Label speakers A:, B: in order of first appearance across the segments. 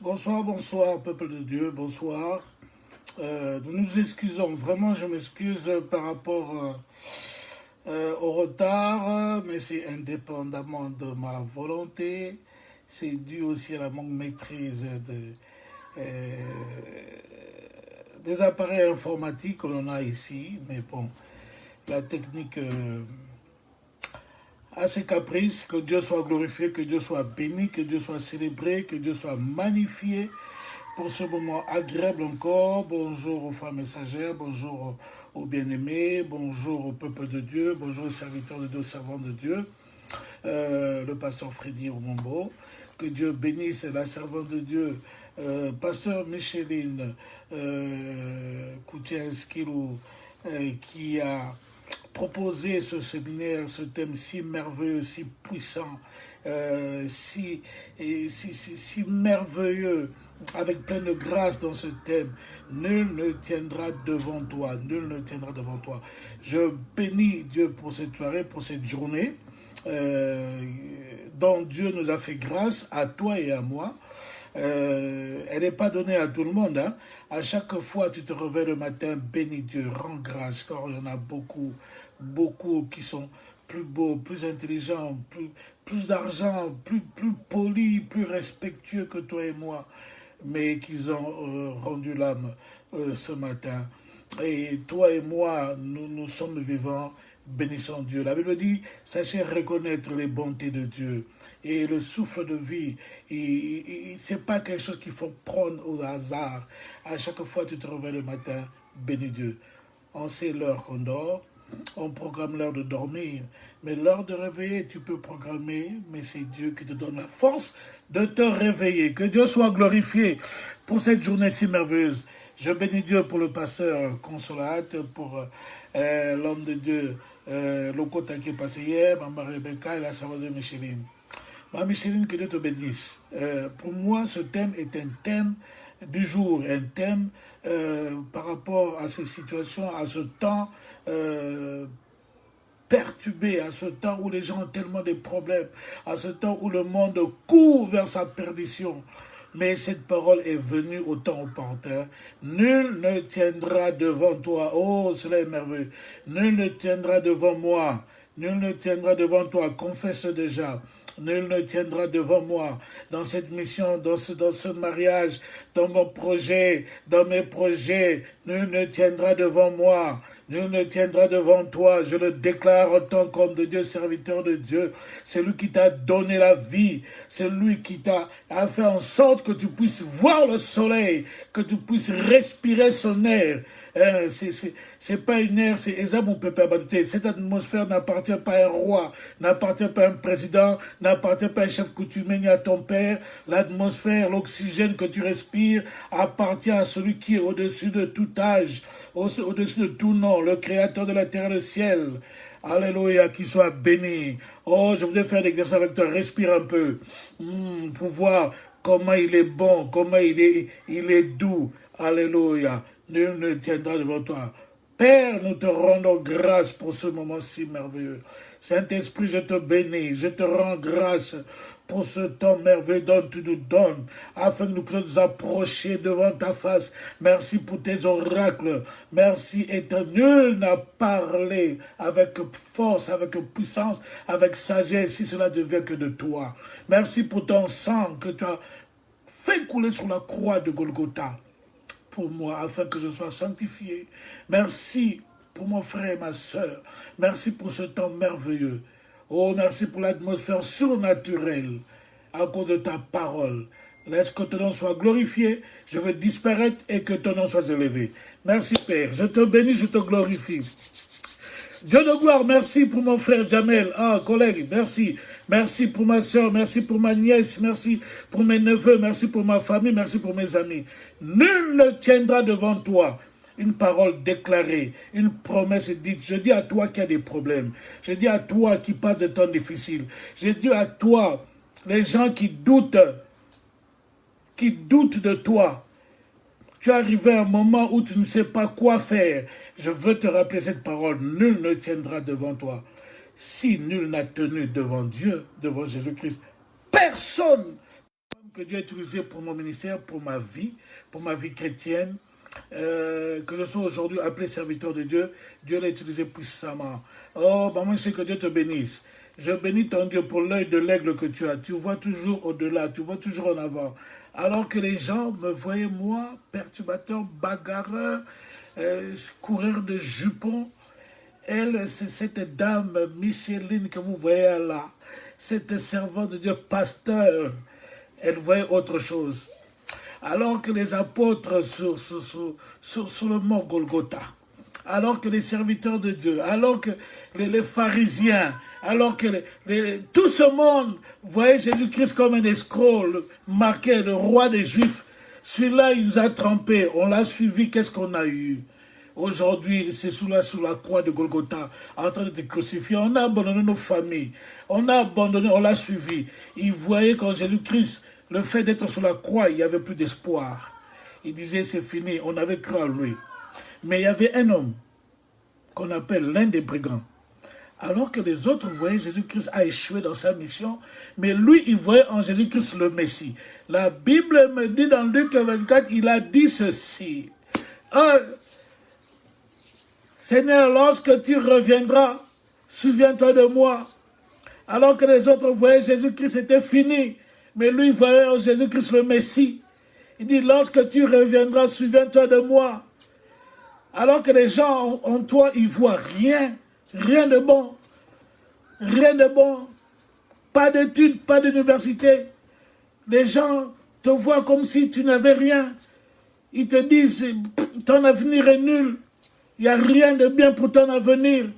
A: Bonsoir, bonsoir, peuple de Dieu, bonsoir. Nous nous excusons, vraiment je m'excuse par rapport au retard, mais c'est indépendamment de ma volonté. C'est dû aussi à la manque maîtrise euh, des appareils informatiques que l'on a ici. Mais bon, la technique a ses caprices. Que Dieu soit glorifié, que Dieu soit béni, que Dieu soit célébré, que Dieu soit magnifié pour ce moment agréable encore. Bonjour aux femmes messagères, bonjour aux bien-aimés, bonjour au peuple de Dieu, bonjour aux serviteurs de Dieu, servants de Dieu, le pasteur Freddy Rumombo. Que Dieu bénisse la servante de Dieu, pasteur Micheline Koutienskilou, qui a proposé ce séminaire, ce thème si merveilleux, si puissant, si merveilleux, avec plein de grâce dans ce thème. Nul ne tiendra devant toi, nul ne tiendra devant toi. Je bénis Dieu pour cette soirée, pour cette journée, dont Dieu nous a fait grâce, à toi et à moi. Elle n'est pas donnée à tout le monde. Hein. À chaque fois, tu te réveilles le matin, bénis Dieu, rends grâce, car il y en a beaucoup, beaucoup qui sont plus beaux, plus intelligents, plus d'argent, plus polis, plus respectueux que toi et moi, mais qu'ils ont rendu l'âme ce matin. Et toi et moi, nous sommes vivants, bénissons Dieu. La Bible dit, sachez reconnaître les bontés de Dieu. Et le souffle de vie, ce n'est pas quelque chose qu'il faut prendre au hasard. À chaque fois que tu te réveilles le matin, bénis Dieu. On sait l'heure qu'on dort, on programme l'heure de dormir. Mais l'heure de réveiller, tu peux programmer, mais c'est Dieu qui te donne la force de te réveiller. Que Dieu soit glorifié pour cette journée si merveilleuse. Je bénis Dieu pour le pasteur Consolate, pour l'homme de Dieu, Lokota qui est passé hier, Maman Rebecca et la servante de Micheline. Maman Micheline, que Dieu te bénisse. Pour moi, ce thème est un thème du jour, un thème par rapport à ces situations, à ce temps perturbé, à ce temps où les gens ont tellement de problèmes, à ce temps où le monde court vers sa perdition. Mais cette parole est venue au temps opportun. Nul ne tiendra devant toi. Oh, cela est merveilleux. Nul ne tiendra devant moi. Nul ne tiendra devant toi. Confesse déjà. Nul ne tiendra devant moi dans cette mission, dans ce mariage, dans mon projet, dans mes projets. Nul ne tiendra devant moi. Nul ne tiendra devant toi. Je le déclare en tant qu'homme de Dieu, serviteur de Dieu. C'est lui qui t'a donné la vie. C'est lui qui t'a fait en sorte que tu puisses voir le soleil, que tu puisses respirer son air. C'est pas une air, c'est Eza mon peuple abattu. Cette atmosphère n'appartient pas à un roi, n'appartient pas à un président, n'appartient pas à un chef coutumier ni à ton père. L'atmosphère, l'oxygène que tu respires appartient à celui qui est au-dessus de tout âge, au-dessus de tout nom, le créateur de la terre et le ciel. Alléluia, qu'il soit béni. Oh, je voudrais faire l'exercice avec toi. Respire un peu. Pour voir comment il est bon, comment il est doux. Alléluia. Nul ne tiendra devant toi. Père, nous te rendons grâce pour ce moment si merveilleux. Saint-Esprit, je te bénis, je te rends grâce pour ce temps merveilleux dont tu nous donnes, afin que nous puissions nous approcher devant ta face. Merci pour tes oracles. Merci, éternel. Nul n'a parlé avec force, avec puissance, avec sagesse, si cela ne vient que de toi. Merci pour ton sang que tu as fait couler sur la croix de Golgotha pour moi, afin que je sois sanctifié. Merci pour mon frère et ma soeur. Merci pour ce temps merveilleux. Oh, merci pour l'atmosphère surnaturelle à cause de ta parole. Laisse que ton nom soit glorifié. Je veux disparaître et que ton nom soit élevé. Merci, Père. Je te bénis, je te glorifie. Dieu de gloire, merci pour mon frère Jamel. Ah, collègue, merci. Merci pour ma soeur, merci pour ma nièce, merci pour mes neveux, merci pour ma famille, merci pour mes amis. Nul ne tiendra devant toi. Une parole déclarée, une promesse dite. Je dis à toi qui as des problèmes. Je dis à toi qui passe de temps difficiles. Je dis à toi, les gens qui doutent de toi. Tu es arrivé à un moment où tu ne sais pas quoi faire. Je veux te rappeler cette parole. Nul ne tiendra devant toi. Si nul n'a tenu devant Dieu, devant Jésus-Christ, personne que Dieu a utilisé pour mon ministère, pour ma vie chrétienne, que je sois aujourd'hui appelé serviteur de Dieu, Dieu l'a utilisé puissamment. Oh, maman, je sais que Dieu te bénisse. Je bénis ton Dieu pour l'œil de l'aigle que tu as. Tu vois toujours au-delà, tu vois toujours en avant. Alors que les gens me voyaient, moi, perturbateur, bagarreur, coureur de jupons. Elle, c'est cette dame Micheline que vous voyez là, cette servante de Dieu, pasteur, elle voyait autre chose. Alors que les apôtres sur le mont Golgotha, alors que les serviteurs de Dieu, alors que les pharisiens, alors que tout ce monde voyait Jésus-Christ comme un escroc, marqué le roi des Juifs, celui-là, il nous a trompés, on l'a suivi, qu'est-ce qu'on a eu? Aujourd'hui, c'est sous la croix de Golgotha, en train de te crucifier. On a abandonné nos familles, on l'a suivi. Il voyait qu'en Jésus-Christ, le fait d'être sur la croix, il n'y avait plus d'espoir. Il disait, c'est fini, on avait cru à lui. Mais il y avait un homme qu'on appelle l'un des brigands. Alors que les autres voyaient Jésus-Christ a échoué dans sa mission, mais lui, il voyait en Jésus-Christ le Messie. La Bible me dit dans Luc 24, il a dit ceci. Seigneur, lorsque tu reviendras, souviens-toi de moi. Alors que les autres voyaient Jésus-Christ, c'était fini. Mais lui, il voyait en Jésus-Christ le Messie. Il dit, lorsque tu reviendras, souviens-toi de moi. Alors que les gens en toi, ils voient rien. Rien de bon. Rien de bon. Pas d'études, pas d'université. Les gens te voient comme si tu n'avais rien. Ils te disent, ton avenir est nul. Il n'y a rien de bien pour ton avenir.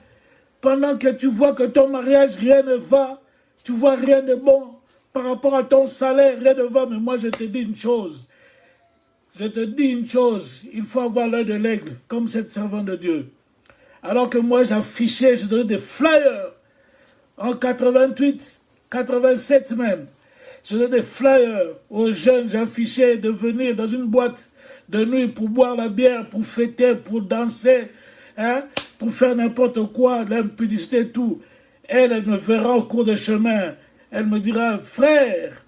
A: Pendant que tu vois que ton mariage, rien ne va. Tu vois rien de bon. Par rapport à ton salaire, rien ne va. Mais moi, je te dis une chose. Je te dis une chose. Il faut avoir l'œil de l'aigle, comme cette servante de Dieu. Alors que moi, j'affichais, je donnais des flyers. En 88, 87 même. Je donnais des flyers aux jeunes. J'affichais de venir dans une boîte de nuit pour boire la bière, pour fêter, pour danser, hein, pour faire n'importe quoi, l'impudicité et tout. Elle me verra au cours de chemin. Elle me dira, frère,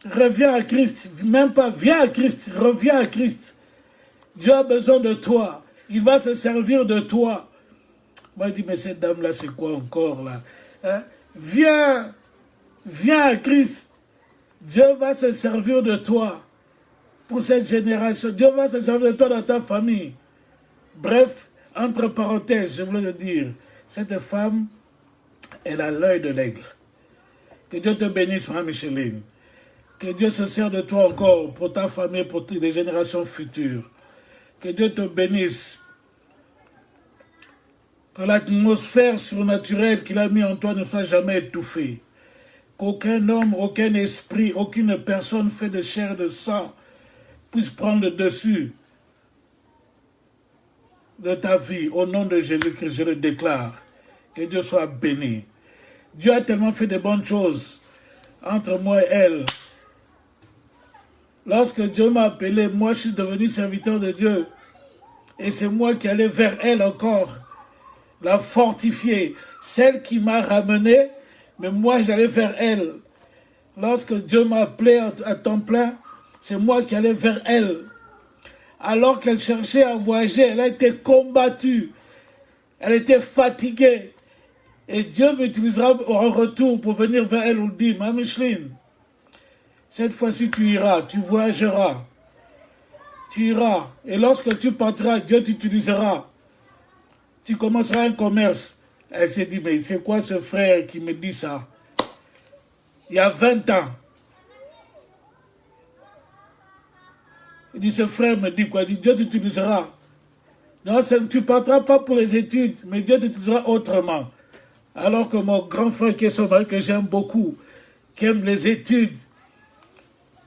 A: reviens à Christ. Même pas, viens à Christ, reviens à Christ. Dieu a besoin de toi. Il va se servir de toi. Moi, je dis, mais cette dame-là, c'est quoi encore, là, hein? Viens à Christ. Dieu va se servir de toi. Pour cette génération, Dieu va se servir de toi dans ta famille. Bref, entre parenthèses, je voulais te dire, cette femme, elle a l'œil de l'aigle. Que Dieu te bénisse, Mme Micheline. Que Dieu se sert de toi encore pour ta famille, pour les générations futures. Que Dieu te bénisse. Que l'atmosphère surnaturelle qu'il a mis en toi ne soit jamais étouffée. Qu'aucun homme, aucun esprit, aucune personne faite de chair et de sang puisse prendre le dessus de ta vie. Au nom de Jésus-Christ, je le déclare. Que Dieu soit béni. Dieu a tellement fait de bonnes choses entre moi et elle. Lorsque Dieu m'a appelé, moi je suis devenu serviteur de Dieu. Et c'est moi qui allais vers elle encore. La fortifier. Celle qui m'a ramené, mais moi j'allais vers elle. Lorsque Dieu m'a appelé à temps plein, c'est moi qui allais vers elle. Alors qu'elle cherchait à voyager, elle a été combattue. Elle était fatiguée. Et Dieu m'utilisera en retour pour venir vers elle ou dire, Mme Micheline, cette fois-ci tu iras, tu voyageras. Tu iras. Et lorsque tu partiras, Dieu t'utilisera. Tu commenceras un commerce. Elle s'est dit, mais c'est quoi ce frère qui me dit ça? Il y a 20 ans. Il dit, ce frère me dit quoi? Il dit, Dieu t'utilisera. Non, tu ne partiras pas pour les études, mais Dieu t'utilisera autrement. Alors que mon grand frère qui est son mari, que j'aime beaucoup, qui aime les études,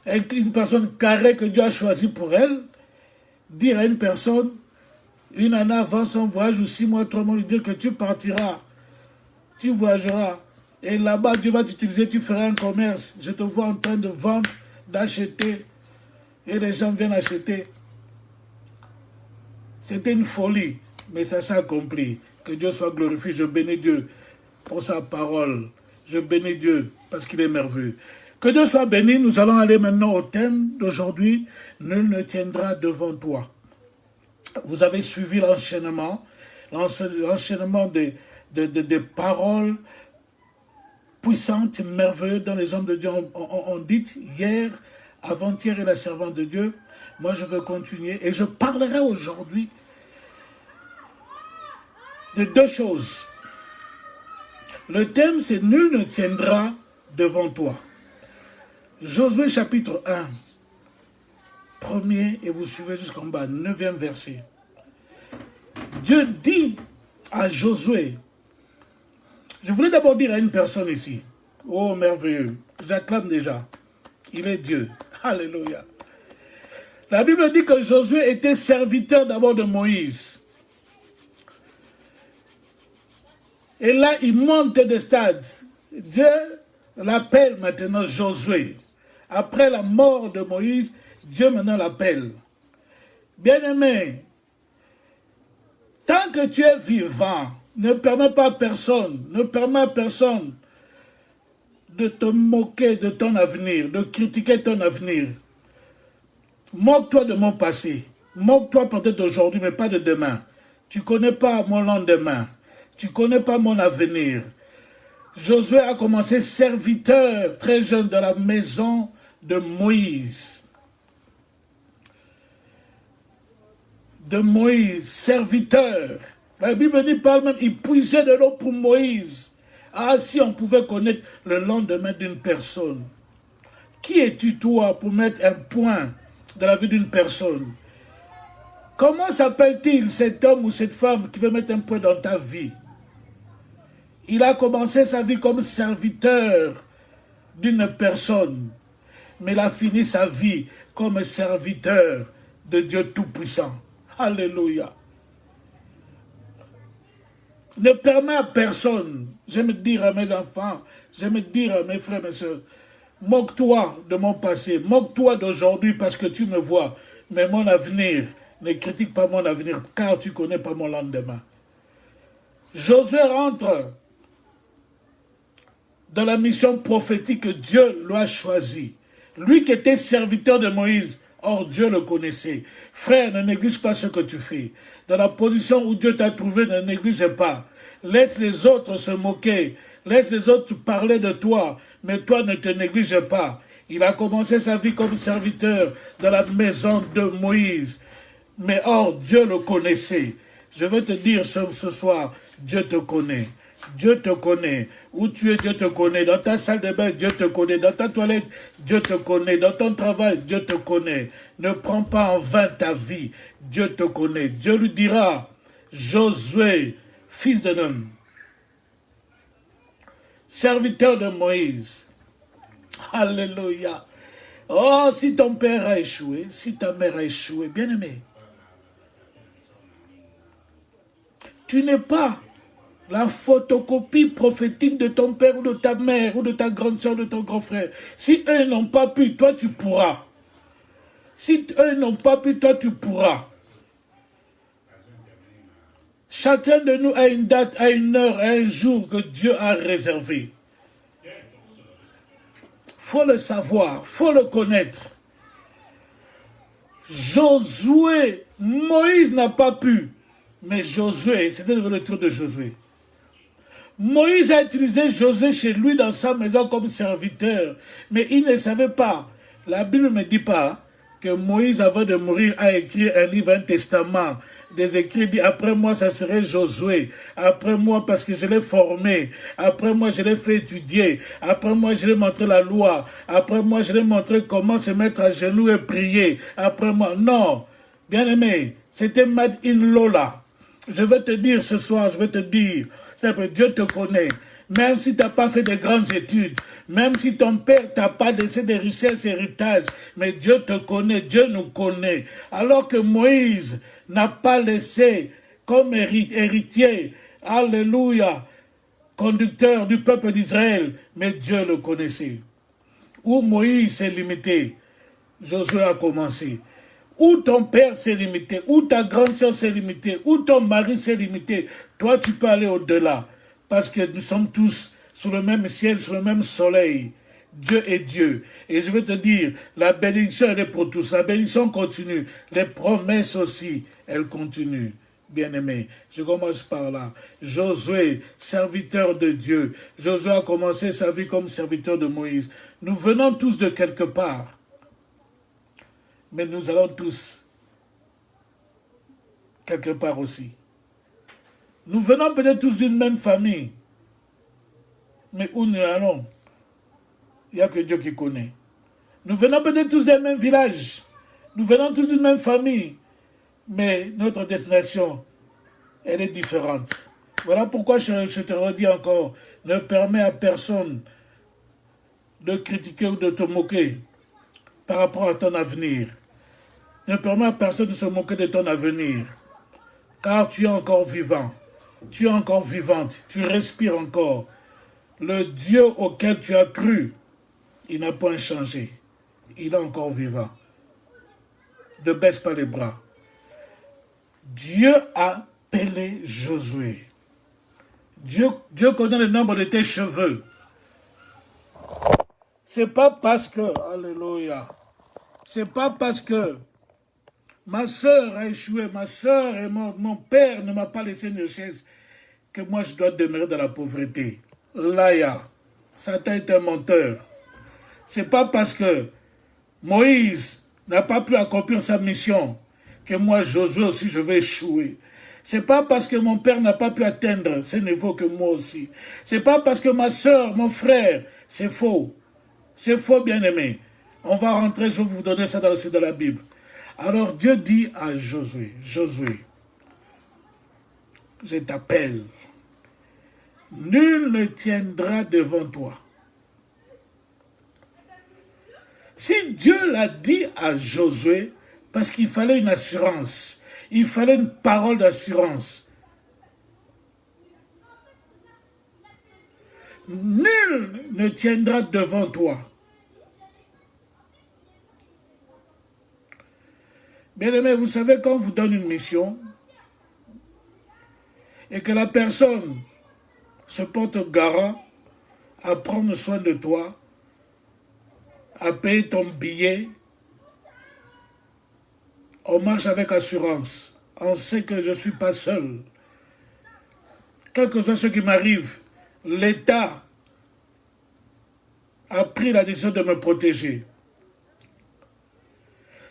A: une personne carrée que Dieu a choisie pour elle, dire à une personne, une année avant son voyage, ou 6 mois, 3 mois, lui dire que tu partiras, tu voyageras, et là-bas, Dieu va t'utiliser, tu feras un commerce. Je te vois en train de vendre, d'acheter, et les gens viennent acheter. C'était une folie, mais ça s'est accompli. Que Dieu soit glorifié. Je bénis Dieu pour sa parole. Je bénis Dieu parce qu'il est merveilleux. Que Dieu soit béni. Nous allons aller maintenant au thème d'aujourd'hui. Nul ne tiendra devant toi. Vous avez suivi l'enchaînement des paroles puissantes, merveilleuses dont les hommes de Dieu ont dit hier, avant-hier et la servante de Dieu. Moi, je veux continuer et je parlerai aujourd'hui de deux choses. Le thème, c'est « Nul ne tiendra devant toi ». Josué chapitre 1, premier, et vous suivez jusqu'en bas, 9e verset. Dieu dit à Josué, je voulais d'abord dire à une personne ici, oh merveilleux, j'acclame déjà, il est Dieu, alléluia. La Bible dit que Josué était serviteur d'abord de Moïse. Et là, il monte des stades. Dieu l'appelle maintenant Josué. Après la mort de Moïse, Dieu maintenant l'appelle. Bien-aimé, tant que tu es vivant, ne permets pas à personne de te moquer de ton avenir, de critiquer ton avenir. Moque-toi de mon passé. Moque-toi peut-être d'aujourd'hui, mais pas de demain. Tu ne connais pas mon lendemain. Tu ne connais pas mon avenir. Josué a commencé serviteur très jeune de la maison de Moïse. De Moïse, serviteur. La Bible dit par même, il puisait de l'eau pour Moïse. Ah, si on pouvait connaître le lendemain d'une personne. Qui es-tu toi pour mettre un point dans la vie d'une personne? Comment s'appelle-t-il cet homme ou cette femme qui veut mettre un point dans ta vie? Il a commencé sa vie comme serviteur d'une personne, mais il a fini sa vie comme serviteur de Dieu Tout-Puissant. Alléluia. Ne permets à personne, j'aime dire à mes enfants, j'aime dire à mes frères et mes soeurs, moque-toi de mon passé, moque-toi d'aujourd'hui parce que tu me vois, mais mon avenir, ne critique pas mon avenir car tu ne connais pas mon lendemain. Josué rentre dans la mission prophétique que Dieu lui a choisie. Lui qui était serviteur de Moïse, or Dieu le connaissait. Frère, ne néglige pas ce que tu fais. Dans la position où Dieu t'a trouvé, ne néglige pas. Laisse les autres se moquer. Laisse les autres parler de toi. Mais toi, ne te néglige pas. Il a commencé sa vie comme serviteur dans la maison de Moïse. Mais or, Dieu le connaissait. Je veux te dire ce soir, Dieu te connaît. Dieu te connaît. Où tu es, Dieu te connaît. Dans ta salle de bain, Dieu te connaît. Dans ta toilette, Dieu te connaît. Dans ton travail, Dieu te connaît. Ne prends pas en vain ta vie. Dieu te connaît. Dieu lui dira, Josué, fils de Nun, serviteur de Moïse. Alléluia. Oh, si ton père a échoué, si ta mère a échoué, bien-aimé, tu n'es pas la photocopie prophétique de ton père ou de ta mère ou de ta grande soeur, de ton grand frère. Si eux n'ont pas pu, toi tu pourras. Si eux n'ont pas pu, toi tu pourras. Chacun de nous a une date, a une heure, a un jour que Dieu a réservé. Faut le savoir, faut le connaître. Josué, Moïse n'a pas pu, mais Josué, c'était le tour de Josué. Moïse a utilisé Josué chez lui dans sa maison comme serviteur, mais il ne savait pas. La Bible ne me dit pas que Moïse, avant de mourir, a écrit un livre, un testament. Des écrits dit, après moi, ça serait Josué. Après moi, parce que je l'ai formé. Après moi, je l'ai fait étudier. Après moi, je l'ai montré la loi. Après moi, je l'ai montré comment se mettre à genoux et prier. Après moi, non. Bien aimé, c'était Mad in Lola. Je vais te dire ce soir, je vais te dire, c'est que Dieu te connaît. Même si tu n'as pas fait de grandes études, même si ton père t'a pas laissé des richesses, héritages, mais Dieu te connaît, Dieu nous connaît. Alors que Moïse n'a pas laissé comme héritier, alléluia, conducteur du peuple d'Israël, mais Dieu le connaissait. Où Moïse s'est limité, Josué a commencé. Où ton père s'est limité, où ta grande soeur s'est limitée, où ton mari s'est limité, toi tu peux aller au-delà. Parce que nous sommes tous sous le même ciel, sous le même soleil. Dieu est Dieu. Et je veux te dire, la bénédiction, elle est pour tous. La bénédiction continue. Les promesses aussi, elles continuent. Bien-aimé, je commence par là. Josué, serviteur de Dieu. Josué a commencé sa vie comme serviteur de Moïse. Nous venons tous de quelque part. Mais nous allons tous quelque part aussi. Nous venons peut-être tous d'une même famille. Mais où nous allons, il n'y a que Dieu qui connaît. Nous venons peut-être tous d'un même village. Nous venons tous d'une même famille. Mais notre destination, elle est différente. Voilà pourquoi je te redis encore, ne permets à personne de critiquer ou de te moquer par rapport à ton avenir. Ne permets à personne de se moquer de ton avenir. Car tu es encore vivant. Tu es encore vivante. Tu respires encore. Le Dieu auquel tu as cru, il n'a pas changé. Il est encore vivant. Ne baisse pas les bras. Dieu a appelé Josué. Dieu connaît le nombre de tes cheveux. C'est pas parce que, alléluia, c'est pas parce que ma soeur a échoué, ma soeur est morte, mon père ne m'a pas laissé une chaise, que moi je dois demeurer dans la pauvreté. Laïa, Satan est un menteur. C'est pas parce que Moïse n'a pas pu accomplir sa mission que moi, Josué aussi, je vais échouer. C'est pas parce que mon père n'a pas pu atteindre ce niveau que moi aussi. C'est pas parce que ma soeur, mon frère, c'est faux. C'est faux, bien-aimé. On va rentrer, je vais vous donner ça dans le site de la Bible. Alors Dieu dit à Josué, Josué, je t'appelle. Nul ne tiendra devant toi. Si Dieu l'a dit à Josué, parce qu'il fallait une assurance, il fallait une parole d'assurance. Nul ne tiendra devant toi. Bien-aimé, vous savez, quand on vous donne une mission et que la personne se porte garant à prendre soin de toi, à payer ton billet, on marche avec assurance. On sait que je ne suis pas seul. Quel que soit ce qui m'arrive, l'État a pris la décision de me protéger.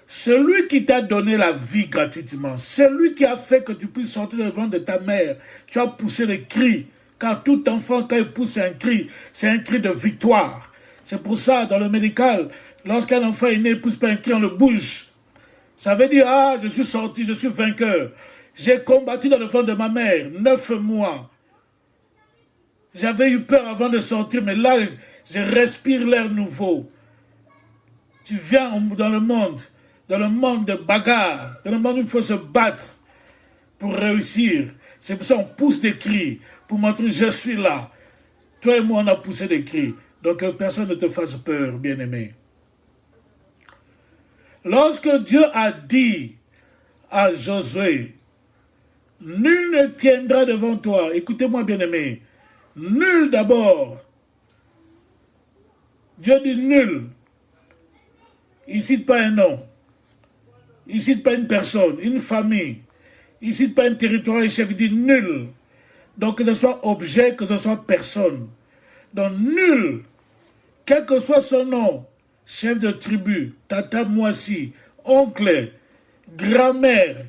A: Celui qui t'a donné la vie gratuitement, celui qui a fait que tu puisses sortir du ventre de ta mère, tu as poussé le cri. Car tout enfant, quand il pousse un cri, c'est un cri de victoire. C'est pour ça, dans le médical, lorsqu'un enfant est né, il ne pousse pas un cri, on le bouge. Ça veut dire, ah, je suis sorti, je suis vainqueur. J'ai combattu dans le ventre de ma mère, 9 mois. J'avais eu peur avant de sortir, mais là, je respire l'air nouveau. Tu viens dans le monde de bagarre, dans le monde où il faut se battre pour réussir. C'est pour ça qu'on pousse des cris, pour montrer, je suis là. Toi et moi, on a poussé des cris. Donc, personne ne te fasse peur, bien-aimé. Lorsque Dieu a dit à Josué, nul ne tiendra devant toi, écoutez-moi bien aimé, nul d'abord, Dieu dit nul, il ne cite pas un nom, il ne cite pas une personne, une famille, il ne cite pas un territoire, il dit nul, donc que ce soit objet, que ce soit personne, donc nul, quel que soit son nom, chef de tribu, tata moissi, oncle, grand-mère,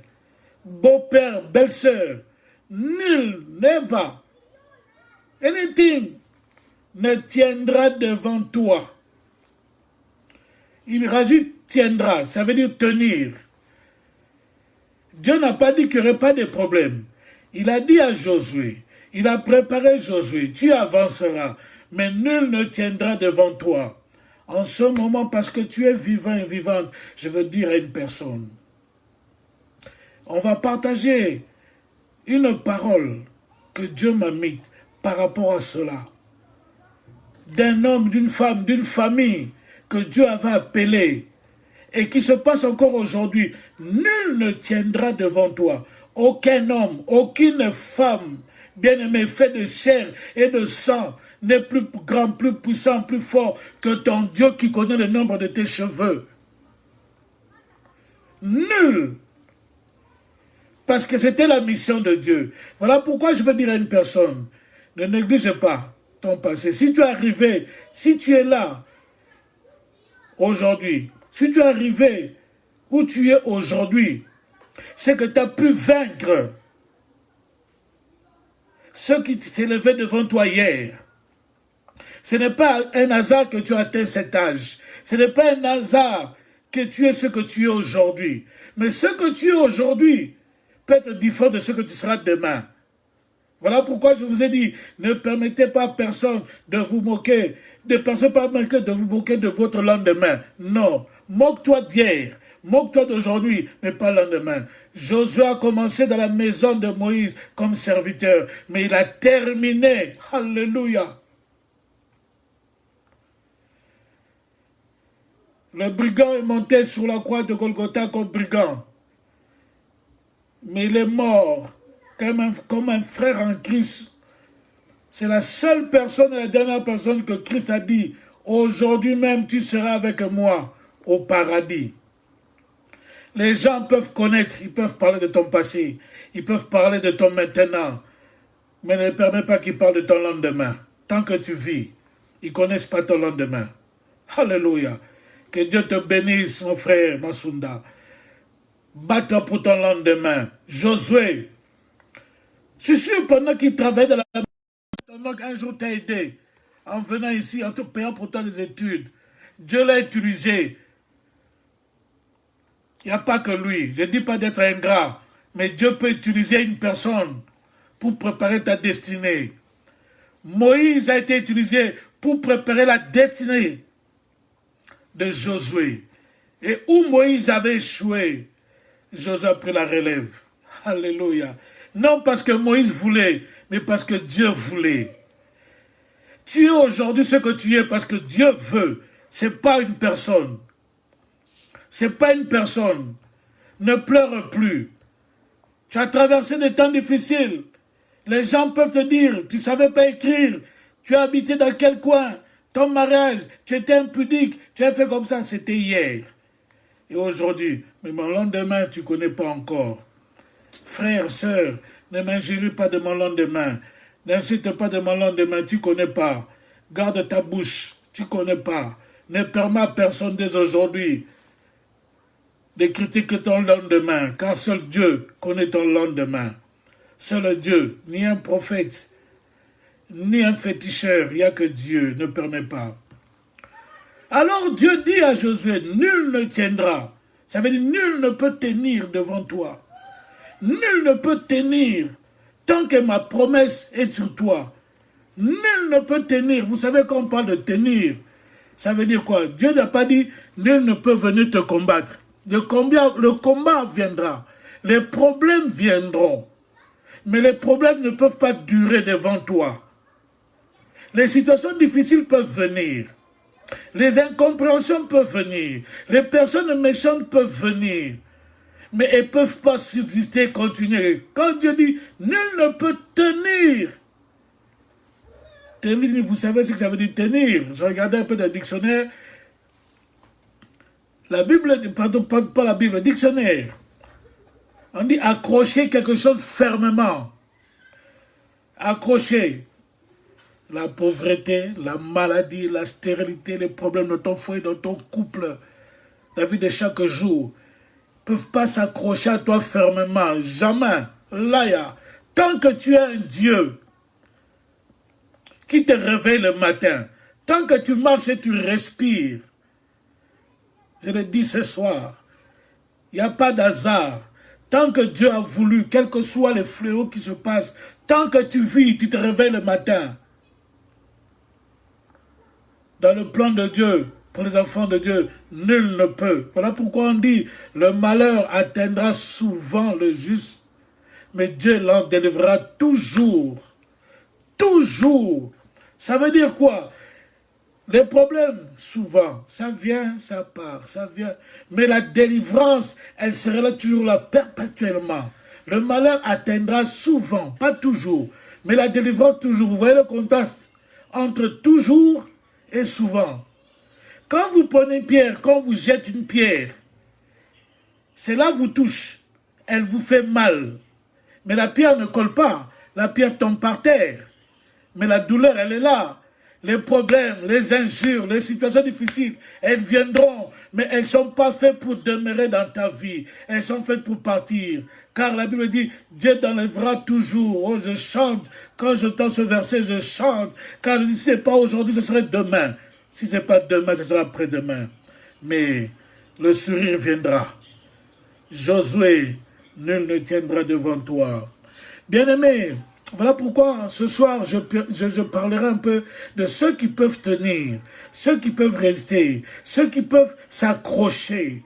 A: beau-père, belle-sœur, nul, never, anything ne tiendra devant toi. Il rajoute tiendra, ça veut dire tenir. Dieu n'a pas dit qu'il n'y aurait pas de problème. Il a dit à Josué, il a préparé Josué, tu avanceras, mais nul ne tiendra devant toi. En ce moment, parce que tu es vivant et vivante, je veux dire à une personne, on va partager une parole que Dieu m'a mise par rapport à cela. D'un homme, d'une femme, d'une famille que Dieu avait appelé et qui se passe encore aujourd'hui. Nul ne tiendra devant toi. Aucun homme, aucune femme, bien-aimée, fait de chair et de sang, n'est plus grand, plus puissant, plus fort que ton Dieu qui connaît le nombre de tes cheveux. Nul. Parce que c'était la mission de Dieu. Voilà pourquoi je veux dire à une personne, ne néglige pas ton passé. Si tu es arrivé, si tu es là, aujourd'hui, si tu es arrivé où tu es aujourd'hui, c'est que tu as pu vaincre ceux qui s'élevaient devant toi hier. Ce n'est pas un hasard que tu as atteint cet âge. Ce n'est pas un hasard que tu es ce que tu es aujourd'hui. Mais ce que tu es aujourd'hui peut être différent de ce que tu seras demain. Voilà pourquoi je vous ai dit, ne permettez pas à personne de vous moquer, ne pensez pas de vous moquer de votre lendemain. Non, moque-toi d'hier, moque-toi d'aujourd'hui, mais pas le lendemain. Josué a commencé dans la maison de Moïse comme serviteur, mais il a terminé. Alléluia. Le brigand est monté sur la croix de Golgotha comme brigand. Mais il est mort comme un frère en Christ. C'est la seule personne et la dernière personne que Christ a dit, aujourd'hui même tu seras avec moi au paradis. Les gens peuvent connaître, ils peuvent parler de ton passé, ils peuvent parler de ton maintenant, mais ne permets pas qu'ils parlent de ton lendemain. Tant que tu vis, ils ne connaissent pas ton lendemain. Alléluia. Que Dieu te bénisse, mon frère Masunda. Bats-toi pour ton lendemain. Josué, je suis sûr pendant qu'il travaille dans la maison, un jour t'a aidé, en venant ici, en te payant pour toi les études. Dieu l'a utilisé. Il n'y a pas que lui. Je ne dis pas d'être ingrat, mais Dieu peut utiliser une personne pour préparer ta destinée. Moïse a été utilisé pour préparer la destinée de Josué. Et où Moïse avait échoué, Josué a pris la relève. Alléluia. Non parce que Moïse voulait, mais parce que Dieu voulait. Tu es aujourd'hui ce que tu es parce que Dieu veut. Ce n'est pas une personne. Ce n'est pas une personne. Ne pleure plus. Tu as traversé des temps difficiles. Les gens peuvent te dire, tu ne savais pas écrire. Tu as habité dans quel coin? Ton mariage, tu étais impudique. Tu as fait comme ça, c'était hier. Et aujourd'hui, mais mon lendemain, tu ne connais pas encore. Frère, sœur, ne m'injurie pas de mon lendemain. N'insiste pas de mon lendemain, tu ne connais pas. Garde ta bouche, tu ne connais pas. Ne permets à personne dès aujourd'hui de critiquer ton lendemain, car seul Dieu connaît ton lendemain. Seul Dieu, ni un prophète, ni un féticheur, il n'y a que Dieu, ne permet pas. Alors Dieu dit à Josué, nul ne tiendra. Ça veut dire nul ne peut tenir devant toi. Nul ne peut tenir tant que ma promesse est sur toi. Nul ne peut tenir. Vous savez quand on parle de tenir, ça veut dire quoi? Dieu n'a pas dit nul ne peut venir te combattre. Le combat viendra. Les problèmes viendront. Mais les problèmes ne peuvent pas durer devant toi. Les situations difficiles peuvent venir. Les incompréhensions peuvent venir. Les personnes méchantes peuvent venir. Mais elles ne peuvent pas subsister, continuer. Quand Dieu dit, nul ne peut tenir. Tenir, vous savez ce que ça veut dire tenir. Je regardais un peu dans le dictionnaire. La Bible, pardon, pas la Bible, le dictionnaire. On dit accrocher quelque chose fermement. Accrocher. La pauvreté, la maladie, la stérilité, les problèmes de ton foyer, de ton couple, la vie de chaque jour, ne peuvent pas s'accrocher à toi fermement. Jamais. Là, tant que tu es un Dieu qui te réveille le matin, tant que tu marches et tu respires, je le dis ce soir, il n'y a pas d'hasard. Tant que Dieu a voulu, quels que soient les fléaux qui se passent, tant que tu vis, tu te réveilles le matin. Dans le plan de Dieu, pour les enfants de Dieu, nul ne peut. Voilà pourquoi on dit, le malheur atteindra souvent le juste, mais Dieu l'en délivrera toujours. Toujours. Ça veut dire quoi? Les problèmes, souvent, ça vient, ça part, ça vient. Mais la délivrance, elle sera là toujours là, perpétuellement. Le malheur atteindra souvent, pas toujours, mais la délivrance toujours. Vous voyez le contraste entre toujours et souvent. Quand vous prenez une pierre, quand vous jetez une pierre, cela vous touche, elle vous fait mal. Mais la pierre ne colle pas, la pierre tombe par terre. Mais la douleur, elle est là. Les problèmes, les injures, les situations difficiles, elles viendront, mais elles ne sont pas faites pour demeurer dans ta vie. Elles sont faites pour partir. Car la Bible dit, Dieu t'enlèvera toujours. Oh, je chante. Quand je tends ce verset, je chante. Car je dis, si ce n'est pas aujourd'hui, ce serait demain. Si ce n'est pas demain, ce sera après-demain. Mais le sourire viendra. Josué, nul ne tiendra devant toi. Bien-aimé, voilà pourquoi ce soir je parlerai un peu de ceux qui peuvent tenir, ceux qui peuvent rester, ceux qui peuvent s'accrocher.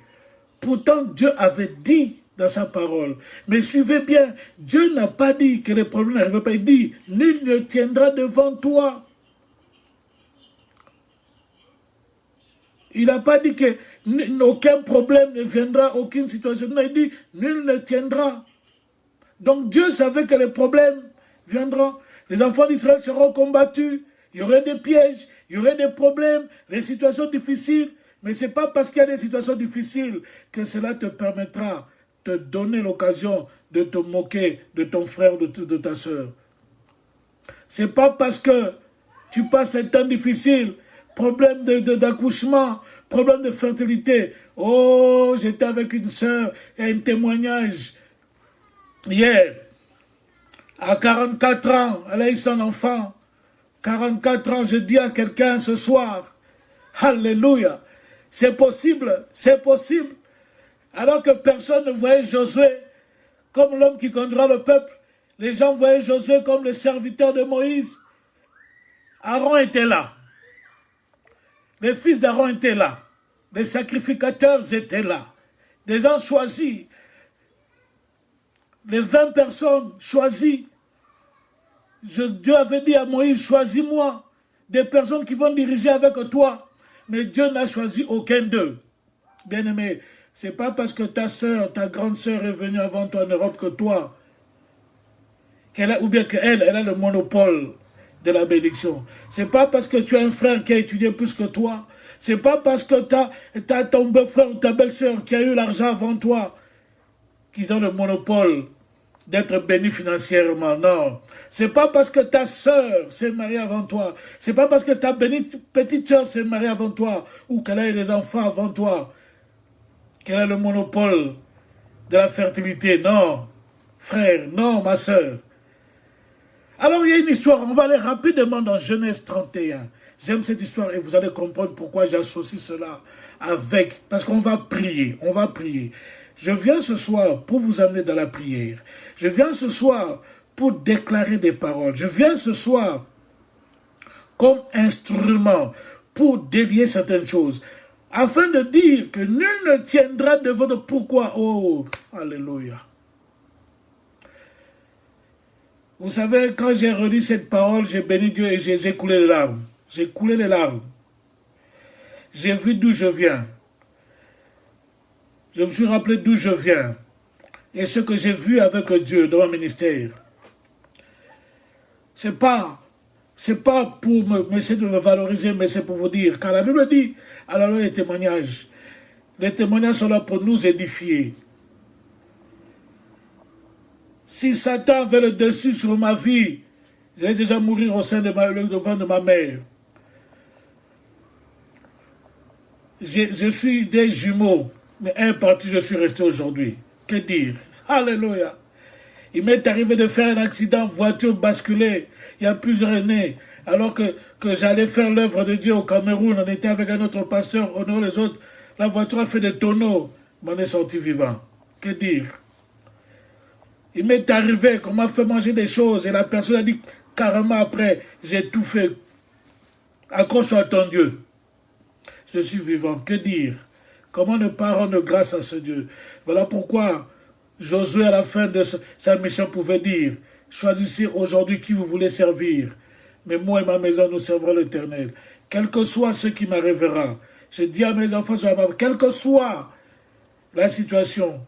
A: Pourtant Dieu avait dit dans sa parole, mais suivez bien, Dieu n'a pas dit que les problèmes n'arrivent pas, il dit, nul ne tiendra devant toi. Il n'a pas dit que aucun problème ne viendra, aucune situation. Non, il dit, nul ne tiendra. Donc Dieu savait que les problèmes viendront. Les enfants d'Israël seront combattus. Il y aurait des pièges, il y aurait des problèmes, des situations difficiles. Mais ce n'est pas parce qu'il y a des situations difficiles que cela te permettra de te donner l'occasion de te moquer de ton frère ou de ta soeur. Ce n'est pas parce que tu passes un temps difficile, problème d'accouchement, problème de fertilité. Oh, j'étais avec une soeur, il y a un témoignage. Hier, à 44 ans, elle a eu son enfant. 44 ans, je dis à quelqu'un ce soir, Alléluia, c'est possible, c'est possible. Alors que personne ne voyait Josué comme l'homme qui conduira le peuple, les gens voyaient Josué comme le serviteur de Moïse. Aaron était là. Les fils d'Aaron étaient là. Les sacrificateurs étaient là. Des gens choisis. Les 20 personnes choisies. Dieu avait dit à Moïse, choisis-moi des personnes qui vont diriger avec toi. Mais Dieu n'a choisi aucun d'eux. Bien-aimé, ce n'est pas parce que ta soeur, ta grande soeur est venue avant toi en Europe que toi, ou bien qu'elle a le monopole de la bénédiction. Ce n'est pas parce que tu as un frère qui a étudié plus que toi. Ce n'est pas parce que tu as ton beau-frère ou ta belle-sœur qui a eu l'argent avant toi qu'ils ont le monopole d'être béni financièrement. Non. C'est pas parce que ta sœur s'est mariée avant toi. C'est pas parce que ta petite sœur s'est mariée avant toi ou qu'elle a eu des enfants avant toi qu'elle a le monopole de la fertilité. Non. Frère, non, ma sœur. Alors il y a une histoire, on va aller rapidement dans Genèse 31. J'aime cette histoire et vous allez comprendre pourquoi j'associe cela avec, parce qu'on va prier, on va prier. Je viens ce soir pour vous amener dans la prière. Je viens ce soir pour déclarer des paroles. Je viens ce soir comme instrument pour délier certaines choses, afin de dire que nul ne tiendra de votre pourquoi. Oh, alléluia. Vous savez, quand j'ai redit cette parole, j'ai béni Dieu et j'ai coulé les larmes. J'ai coulé les larmes. J'ai vu d'où je viens. Je me suis rappelé d'où je viens. Et ce que j'ai vu avec Dieu dans mon ministère. C'est pas pour essayer de me valoriser, mais c'est pour vous dire. Car la Bible dit, alors les témoignages sont là pour nous édifier. Si Satan avait le dessus sur ma vie, j'allais déjà mourir au sein de le ventre de ma mère. Je suis des jumeaux, mais un parti, je suis resté aujourd'hui. Que dire? Alléluia. Il m'est arrivé de faire un accident, voiture basculée, il y a plusieurs années, alors que j'allais faire l'œuvre de Dieu au Cameroun. On était avec un autre pasteur, on les autres. La voiture a fait des tonneaux, m'en est sorti vivant. Que dire? Il m'est arrivé qu'on m'a fait manger des choses et la personne a dit carrément après, j'ai tout fait. Accroche-toi à ton Dieu. Je suis vivant. Que dire? Comment ne pas rendre grâce à ce Dieu? Voilà pourquoi Josué à la fin de sa mission pouvait dire, choisissez aujourd'hui qui vous voulez servir. Mais moi et ma maison, nous servrons l'Éternel. Quel que soit ce qui m'arrivera, je dis à mes enfants, quelle que soit la situation,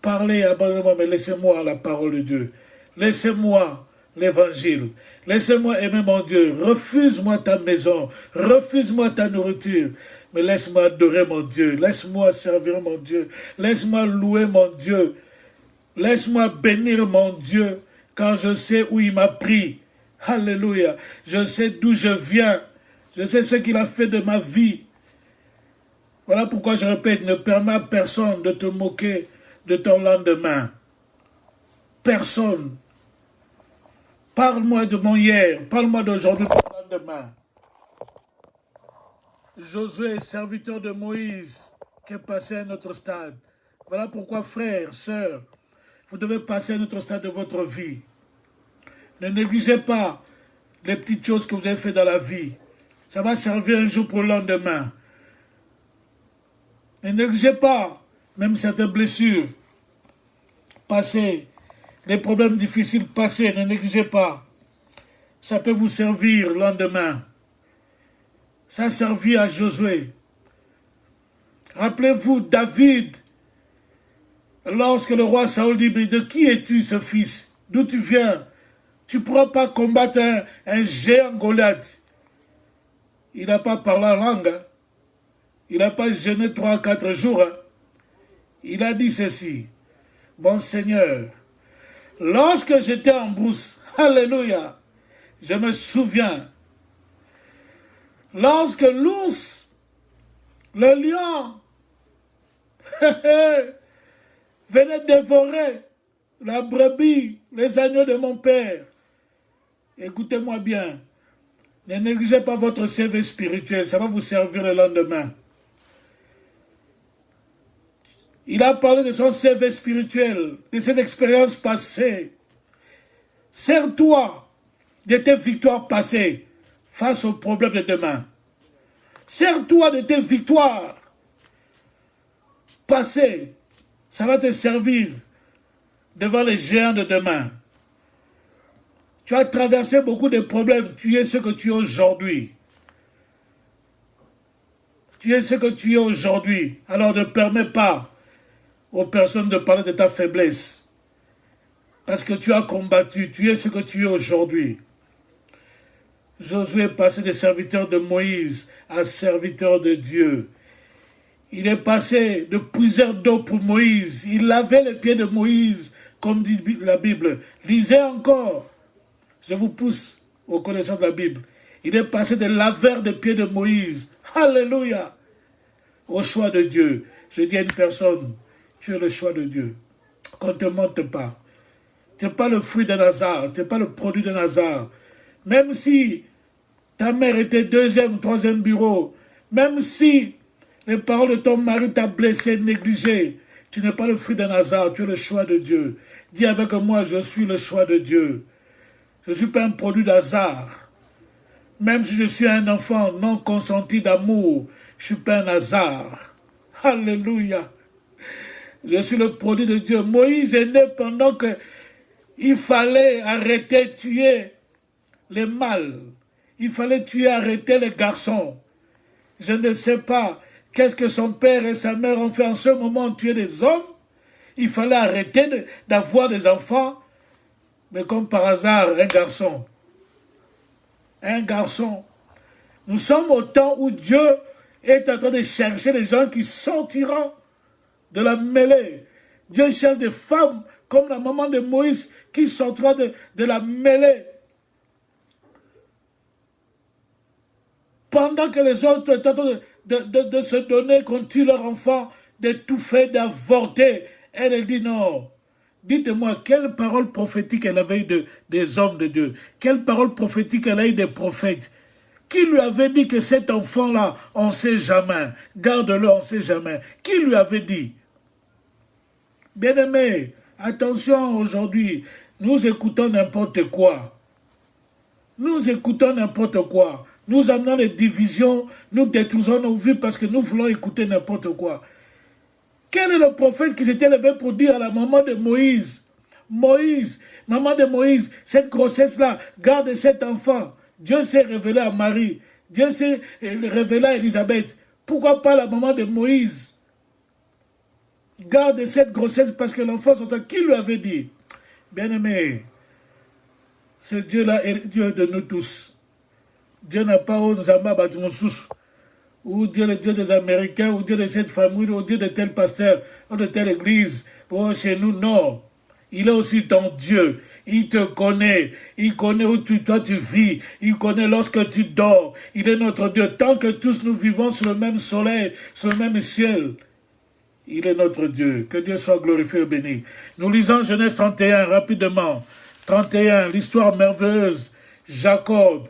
A: parlez abondamment, mais laissez-moi la parole de Dieu. Laissez-moi l'évangile. Laissez-moi aimer mon Dieu. Refuse-moi ta maison. Refuse-moi ta nourriture. Mais laisse-moi adorer mon Dieu. Laisse-moi servir mon Dieu. Laisse-moi louer mon Dieu. Laisse-moi bénir mon Dieu quand je sais où il m'a pris. Alléluia. Je sais d'où je viens. Je sais ce qu'il a fait de ma vie. Voilà pourquoi je répète, ne permets à personne de te moquer de ton lendemain. Personne. Parle-moi de mon hier. Parle-moi d'aujourd'hui pour le lendemain. Josué, serviteur de Moïse, qui est passé à un autre stade. Voilà pourquoi, frères, sœurs, vous devez passer à un autre stade de votre vie. Ne négligez pas les petites choses que vous avez faites dans la vie. Ça va servir un jour pour le lendemain. Ne négligez pas, même certaines blessures. Passez. Les problèmes difficiles, passez. Ne négligez pas. Ça peut vous servir le lendemain. Ça a servi à Josué. Rappelez-vous, David, lorsque le roi Saoul dit, mais de qui es-tu ce fils? D'où tu viens? Tu ne pourras pas combattre un géant Goliath. Il n'a pas parlé en langue. Hein. Il n'a pas jeûné 3 à 4 jours. Hein. Il a dit ceci. Mon Seigneur, lorsque j'étais en brousse, alléluia, je me souviens, lorsque l'ours, le lion, venait dévorer la brebis, les agneaux de mon père. Écoutez-moi bien. Ne négligez pas votre CV spirituel. Ça va vous servir le lendemain. Il a parlé de son CV spirituel, de ses expériences passées. Sers-toi de tes victoires passées face aux problèmes de demain. Sers-toi de tes victoires passées. Ça va te servir devant les géants de demain. Tu as traversé beaucoup de problèmes. Tu es ce que tu es aujourd'hui. Tu es ce que tu es aujourd'hui. Alors ne permets pas aux personnes de parler de ta faiblesse. Parce que tu as combattu. Tu es ce que tu es aujourd'hui. Josué est passé de serviteur de Moïse à serviteur de Dieu. Il est passé de puiseur d'eau pour Moïse. Il lavait les pieds de Moïse, comme dit la Bible. Lisez encore. Je vous pousse aux connaissances de la Bible. Il est passé de laveur des pieds de Moïse. Alléluia. Au choix de Dieu. Je dis à une personne, tu es le choix de Dieu. Qu'on ne te mente pas. Tu n'es pas le fruit d'un hasard. Tu n'es pas le produit d'un hasard. Même si ta mère était 2e, 3e bureau, même si les paroles de ton mari t'ont blessé, négligé, tu n'es pas le fruit d'un hasard, tu es le choix de Dieu. Dis avec moi, je suis le choix de Dieu. Je ne suis pas un produit d'hasard. Même si je suis un enfant non consenti d'amour, je ne suis pas un hasard. Alléluia. Je suis le produit de Dieu. Moïse est né pendant qu'il fallait arrêter, tuer les mâles. Il fallait tuer, arrêter les garçons. Je ne sais pas qu'est-ce que son père et sa mère ont fait en ce moment, tuer des hommes. Il fallait arrêter d'avoir des enfants. Mais comme par hasard, un garçon. Un garçon. Nous sommes au temps où Dieu est en train de chercher des gens qui sortiront de la mêlée. Dieu cherche des femmes comme la maman de Moïse qui sortira de la mêlée. Pendant que les autres sont en train de se donner contre tue leur enfant, d'étouffer, d'avorter, elle dit non. Dites-moi, quelle parole prophétique elle avait eu des hommes de Dieu? Quelle parole prophétique elle a eu des prophètes? Qui lui avait dit que cet enfant-là, on ne sait jamais, garde-le, on ne sait jamais? Qui lui avait dit? Bien-aimés, attention aujourd'hui, nous écoutons n'importe quoi. Nous écoutons n'importe quoi. Nous amenons les divisions, nous détruisons nos vies parce que nous voulons écouter n'importe quoi. Quel est le prophète qui s'était levé pour dire à la maman de Moïse, Moïse, maman de Moïse, cette grossesse-là, garde cet enfant. Dieu s'est révélé à Marie. Dieu s'est révélé à Élisabeth. Pourquoi pas la maman de Moïse? Garde cette grossesse parce que l'enfant s'entend. Qui lui avait dit? Bien-aimé, Ce Dieu-là est le Dieu de nous tous. Dieu n'a pas où nous amas ou Dieu le Dieu des Américains, ou Dieu de cette famille, ou Dieu de tel pasteur, ou de telle église, ou chez nous, non. Il est aussi ton Dieu. Il te connaît. Il connaît où toi tu vis. Il connaît lorsque tu dors. Il est notre Dieu. Tant que tous nous vivons sur le même soleil, sur le même ciel, il est notre Dieu. Que Dieu soit glorifié et béni. Nous lisons Genèse 31 rapidement. 31, l'histoire merveilleuse. Jacob.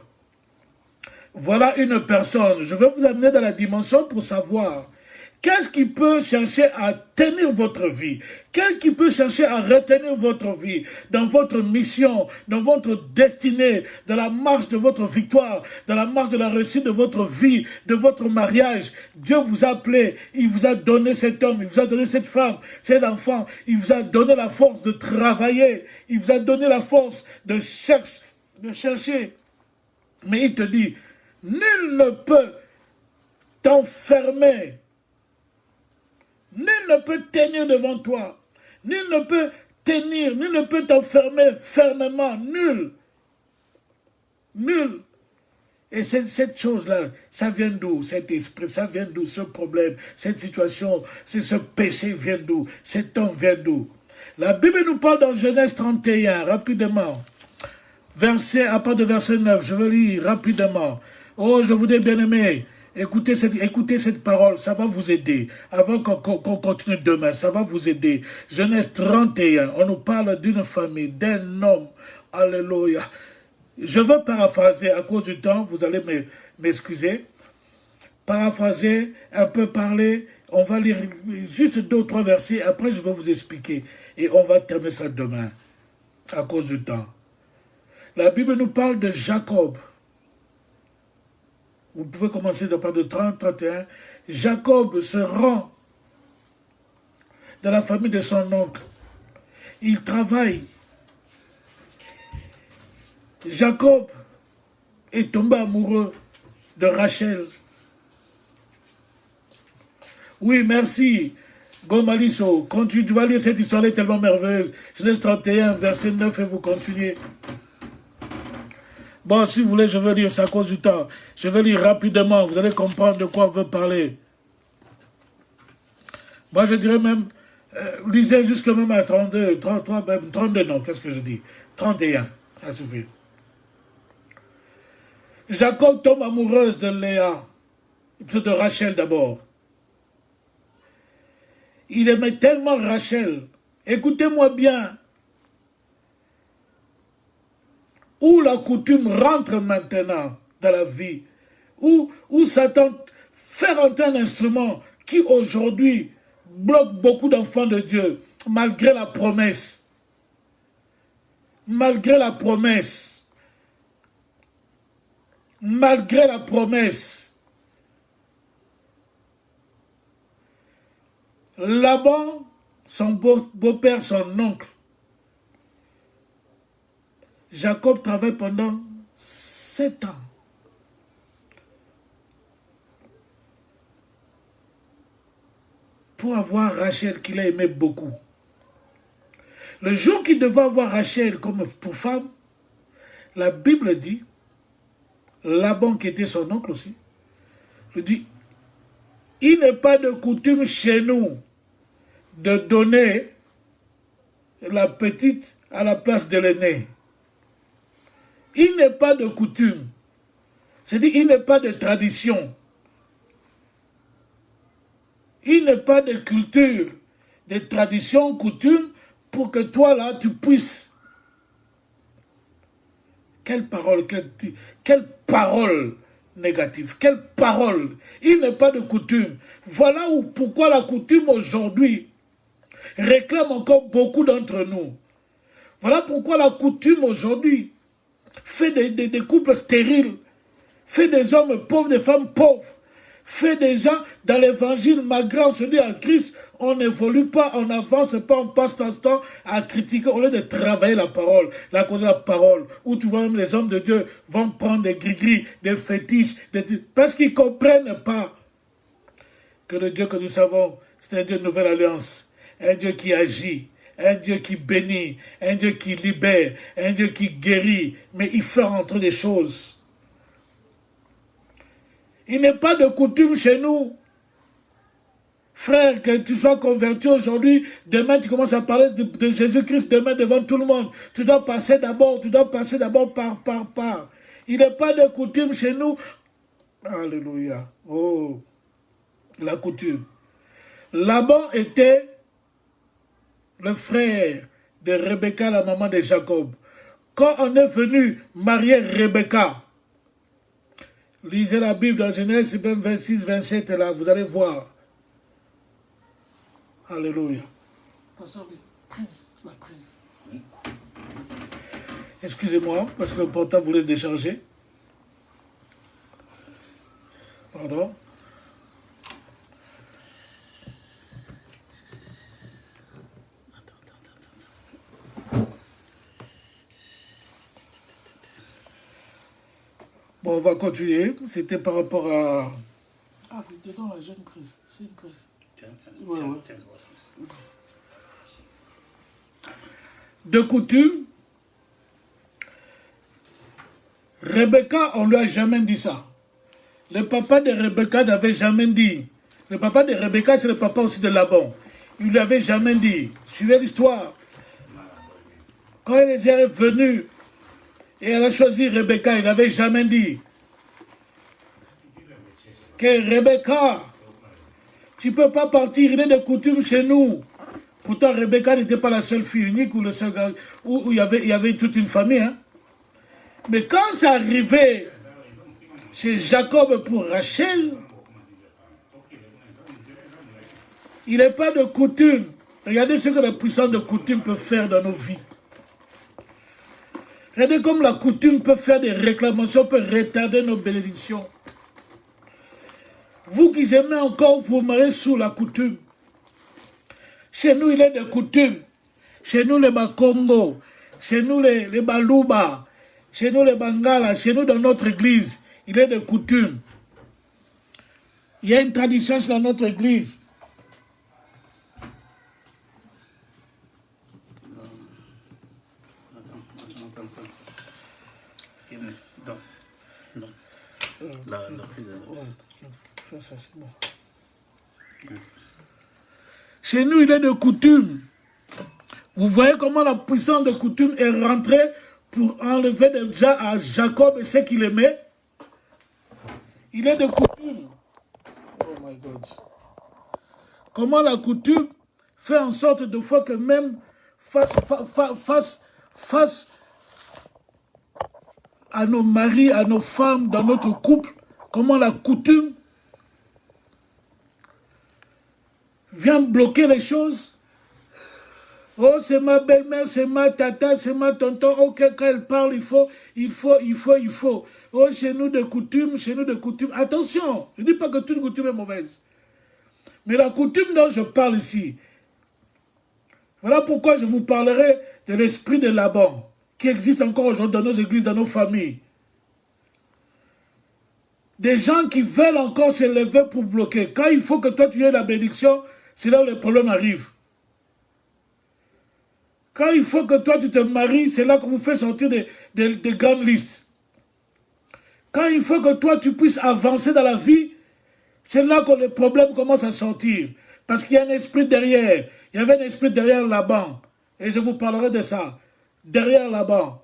A: Voilà une personne. Je vais vous amener dans la dimension pour savoir qu'est-ce qui peut chercher à tenir votre vie? Qu'est-ce qui peut chercher à retenir votre vie dans votre mission, dans votre destinée, dans la marche de votre victoire, dans la marche de la réussite de votre vie, de votre mariage? Dieu vous a appelé, il vous a donné cet homme, il vous a donné cette femme, cet enfant, il vous a donné la force de travailler, il vous a donné la force de chercher. Mais il te dit, nul ne peut t'enfermer. Nul ne peut tenir devant toi. Nul ne peut tenir, nul ne peut t'enfermer fermement. Nul. Nul. Et cette chose-là, ça vient d'où? Cet esprit, ça vient d'où? Ce problème, cette situation, ce péché vient d'où? Cet homme vient d'où? La Bible nous parle dans Genèse 31, rapidement. À part de verset 9, je veux lire rapidement. Oh, je voudrais bien aimer. Écoutez cette parole, ça va vous aider. Avant qu'on continue demain, ça va vous aider. Genèse 31, on nous parle d'une famille, d'un homme. Alléluia. Je veux paraphraser à cause du temps, vous allez m'excuser. Paraphraser, un peu parler. On va lire juste 2 ou 3 versets, après je vais vous expliquer. Et on va terminer ça demain, à cause du temps. La Bible nous parle de Jacob. Vous pouvez commencer de part de 30, 31. Jacob se rend dans la famille de son oncle. Il travaille. Jacob est tombé amoureux de Rachel. Oui, merci. Gomaliso, tu vas lire cette histoire, elle est tellement merveilleuse. Genèse 31, verset 9, et vous continuez. Bon, si vous voulez, je vais lire ça à cause du temps. Je vais lire rapidement, vous allez comprendre de quoi on veut parler. Moi, je dirais même, lisez jusque même à 32, 33, même 32, non, qu'est-ce que je dis? 31, ça suffit. Jacob tombe amoureuse de Léa, de Rachel d'abord. Il aimait tellement Rachel. Écoutez-moi bien. Où la coutume rentre maintenant dans la vie, où Satan fait rentrer un instrument qui aujourd'hui bloque beaucoup d'enfants de Dieu, malgré la promesse. Malgré la promesse. Malgré la promesse. Laban, son beau-père, son oncle, Jacob travaille pendant 7 ans. Pour avoir Rachel qu'il a aimé beaucoup. Le jour qu'il devait avoir Rachel comme pour femme, la Bible dit, Laban qui était son oncle aussi, je dis, il n'est pas de coutume chez nous de donner la petite à la place de l'aîné. Il n'est pas de coutume. C'est-à-dire, il n'est pas de tradition. Il n'est pas de culture, de tradition, coutume, pour que toi, là, tu puisses. Quelle parole négative, quelle parole. Il n'est pas de coutume. Voilà pourquoi la coutume aujourd'hui réclame encore beaucoup d'entre nous. Voilà pourquoi la coutume aujourd'hui fait des couples stériles, fait des hommes pauvres, des femmes pauvres, fait des gens dans l'évangile, malgré on se dit en Christ, on n'évolue pas, on n'avance pas, on passe tout le temps à critiquer au lieu de travailler la parole, la cause de la parole, où tu vois même les hommes de Dieu vont prendre des gris-gris, des fétiches, parce qu'ils ne comprennent pas que le Dieu que nous savons, c'est un Dieu de nouvelle alliance, un Dieu qui agit, un Dieu qui bénit, un Dieu qui libère, un Dieu qui guérit, mais il fait rentrer des choses. Il n'est pas de coutume chez nous. Frère, que tu sois converti aujourd'hui, demain tu commences à parler de Jésus-Christ demain devant tout le monde. Tu dois passer d'abord par. Il n'est pas de coutume chez nous. Alléluia. Oh, la coutume. Laban était le frère de Rebecca, la maman de Jacob. Quand on est venu marier Rebecca, lisez la Bible dans Genèse 26, 27, là, vous allez voir. Alléluia. Excusez-moi, parce que le portable voulait se décharger. Pardon. Bon, on va continuer. C'était par rapport à... Ah, dedans, là, j'ai une prise. J'ai une prise. Ouais, ouais. De coutume, Rebecca, on ne lui a jamais dit ça. Le papa de Rebecca n'avait jamais dit. Le papa de Rebecca, c'est le papa aussi de Laban. Il ne lui avait jamais dit. Suivez l'histoire. Quand Eliezer est venu et elle a choisi Rebecca, il n'avait jamais dit que Rebecca, tu ne peux pas partir, il est de coutume chez nous. Pourtant, Rebecca n'était pas la seule fille unique ou le seul gars, où il y avait toute une famille. Hein. Mais quand c'est arrivé chez Jacob pour Rachel, il n'est pas de coutume. Regardez ce que la puissance de coutume peut faire dans nos vies. Regardez comme la coutume peut faire des réclamations, peut retarder nos bénédictions. Vous qui aimez encore vous marier sous la coutume. Chez nous, il est de coutume. Chez nous, les Bakongo. Chez nous, les Baluba. Chez nous, les Bangala. Chez nous, dans notre église, il est de coutume. Il y a une tradition dans notre église. Chez nous, il est de coutume. Vous voyez comment la puissance de coutume est rentrée pour enlever déjà à Jacob et ce qu'il aimait. Il est de coutume. Oh my God. Comment la coutume fait en sorte de fois que même face à nos maris, à nos femmes, dans notre couple, comment la coutume vient bloquer les choses. Oh, c'est ma belle-mère, c'est ma tata, c'est ma tonton. Oh, quand elle parle, il faut. Oh, chez nous de coutume. Attention, je ne dis pas que toute coutume est mauvaise. Mais la coutume dont je parle ici, voilà pourquoi je vous parlerai de l'esprit de Laban, qui existe encore aujourd'hui dans nos églises, dans nos familles. Des gens qui veulent encore se lever pour bloquer. Quand il faut que toi tu aies la bénédiction, c'est là où les problèmes arrivent. Quand il faut que toi tu te maries, c'est là qu'on vous fait sortir des grandes listes. Quand il faut que toi tu puisses avancer dans la vie, c'est là que les problèmes commencent à sortir. Parce qu'il y a un esprit derrière. Il y avait un esprit derrière Laban. Et je vous parlerai de ça. Derrière Laban.